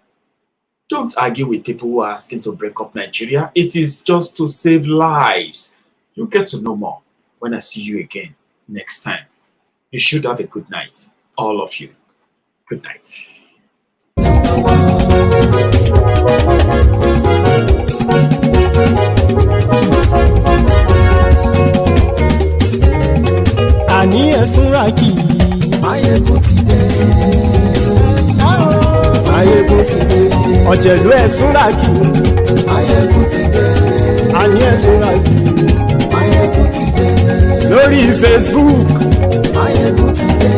S4: don't argue with people who are asking to break up Nigeria. It is just to save lives. You'll get to know more when I see you again next time. You should have a good night, all of you. Good night.
S3: Àní ẹ̀sùnra kì í. Maiyegun ti dé. Maiyegun ti dé. Ọ̀jẹ̀lú ẹ̀sùnra kì í. Maiyegun ti dé. Àní ẹ̀sùnra kì í. Maiyegun ti dé. Lórí Facebook. Maiyegun ti dé.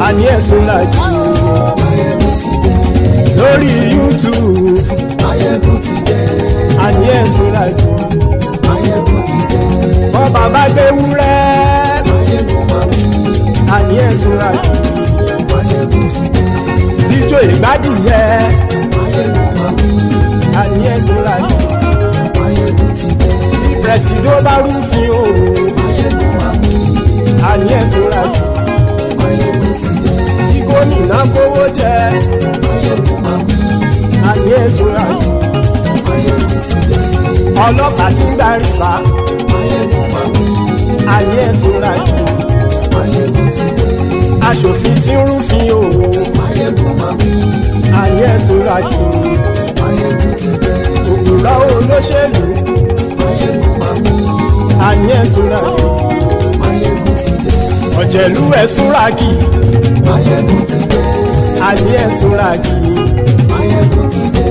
S3: Àní ẹ̀sùnra kì í. Maiyegun ti dé. Lórí YouTube. Maiyegun ti dé. Àní ẹ̀sùnra kì í. Maiyegun ti dé. Bọ́ba bá gbé wúrẹ́. Àní ẹ̀sùnra kì í. Maiyegun ti dé. Ijó ìgbádìyẹ. Àní ẹ̀sùnra kì í. Maiyegun ti dé. Pẹ̀sìdó bá rúfin o. Àní ẹ̀sùnra kì í. Maiyegun ti dé. Tí gómìnà kówó jẹ. Àní ẹ̀sùnra kì í. Maiyegun ti dé. Ọlọ́pàá tí ń darí bá. Àní ẹ̀sùnra kì í. Maiyegun ti dé. Aṣòfin tí ń rúfin o. Àní ẹ̀sùnra kì í. Maiyegun ti dé. Òkúra olóṣèlú. Àní ẹ̀sùnra kì í. Maiyegun ti dé. Ọ̀jẹ̀lú ẹ̀sùnra kì í. Maiyegun ti dé. Àní ẹ̀sùnra kì í. Maiyegun ti dé.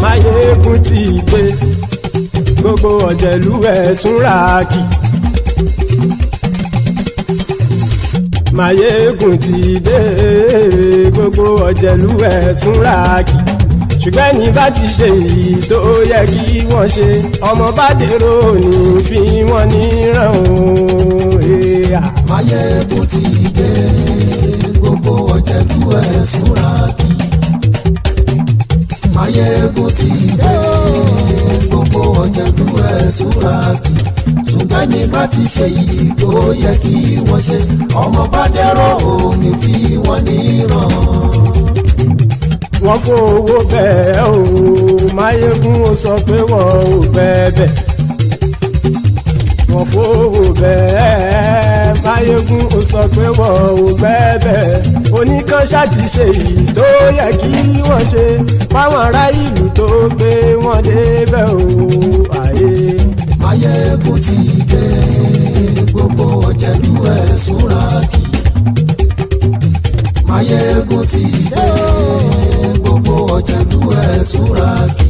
S3: Maiyegun ti dé. Gbogbo ọ̀jẹ̀lú ẹ̀sùnra kì í. Maiyegun ti dé. Gbogbo ọ̀jẹ̀lú ẹ̀sùnra kì í. Ṣùgbọ́n ní bá ti ṣe èyí tó yẹ kí wọ́n ṣe, ọmọ bá dèrò ní fi wọ́n níran o. Maiyegun ti dé. Gbogbo ọ̀jẹ̀lú ẹ̀sùnra kì í. Maiyegun ti dé. Gbogbo ọ̀jẹ̀lú ẹ̀sùnra kì í. Ṣùgbọ́n ní bá ti ṣe èyí tó yẹ kí wọ́n ṣe, ọmọ bá dèrò ní fi wọ́n níran. Wọ́n fowó bẹ́ẹ̀ o, Maiyegun ó sọ pé wọ́n ò fẹ́ bẹ́ẹ̀. Wọ́n fowó bẹ́ẹ̀. Maiyegun ó sọ pé wọn ò gbẹ́bẹ̀ oníkan ṣáàtì ṣe èyí tó yẹ kí wọ́n ṣe fáwọn ará ìlú tó gbé wọn débẹ̀ o àyè.
S6: Maiyegun ti dé gbogbo ọ̀jẹ̀lú ẹ̀ súnra kì. Maiyegun ti dé gbogbo ọ̀jẹ̀lú ẹ̀ súnra kì.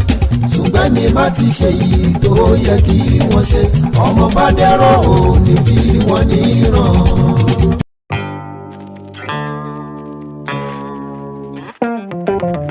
S6: Ṣùgbọ́n ní bá ti ṣe yìí tó yẹ kí wọ́n ṣe ọmọ bá dẹ́rọ̀ ò ní fi wọ́n níran.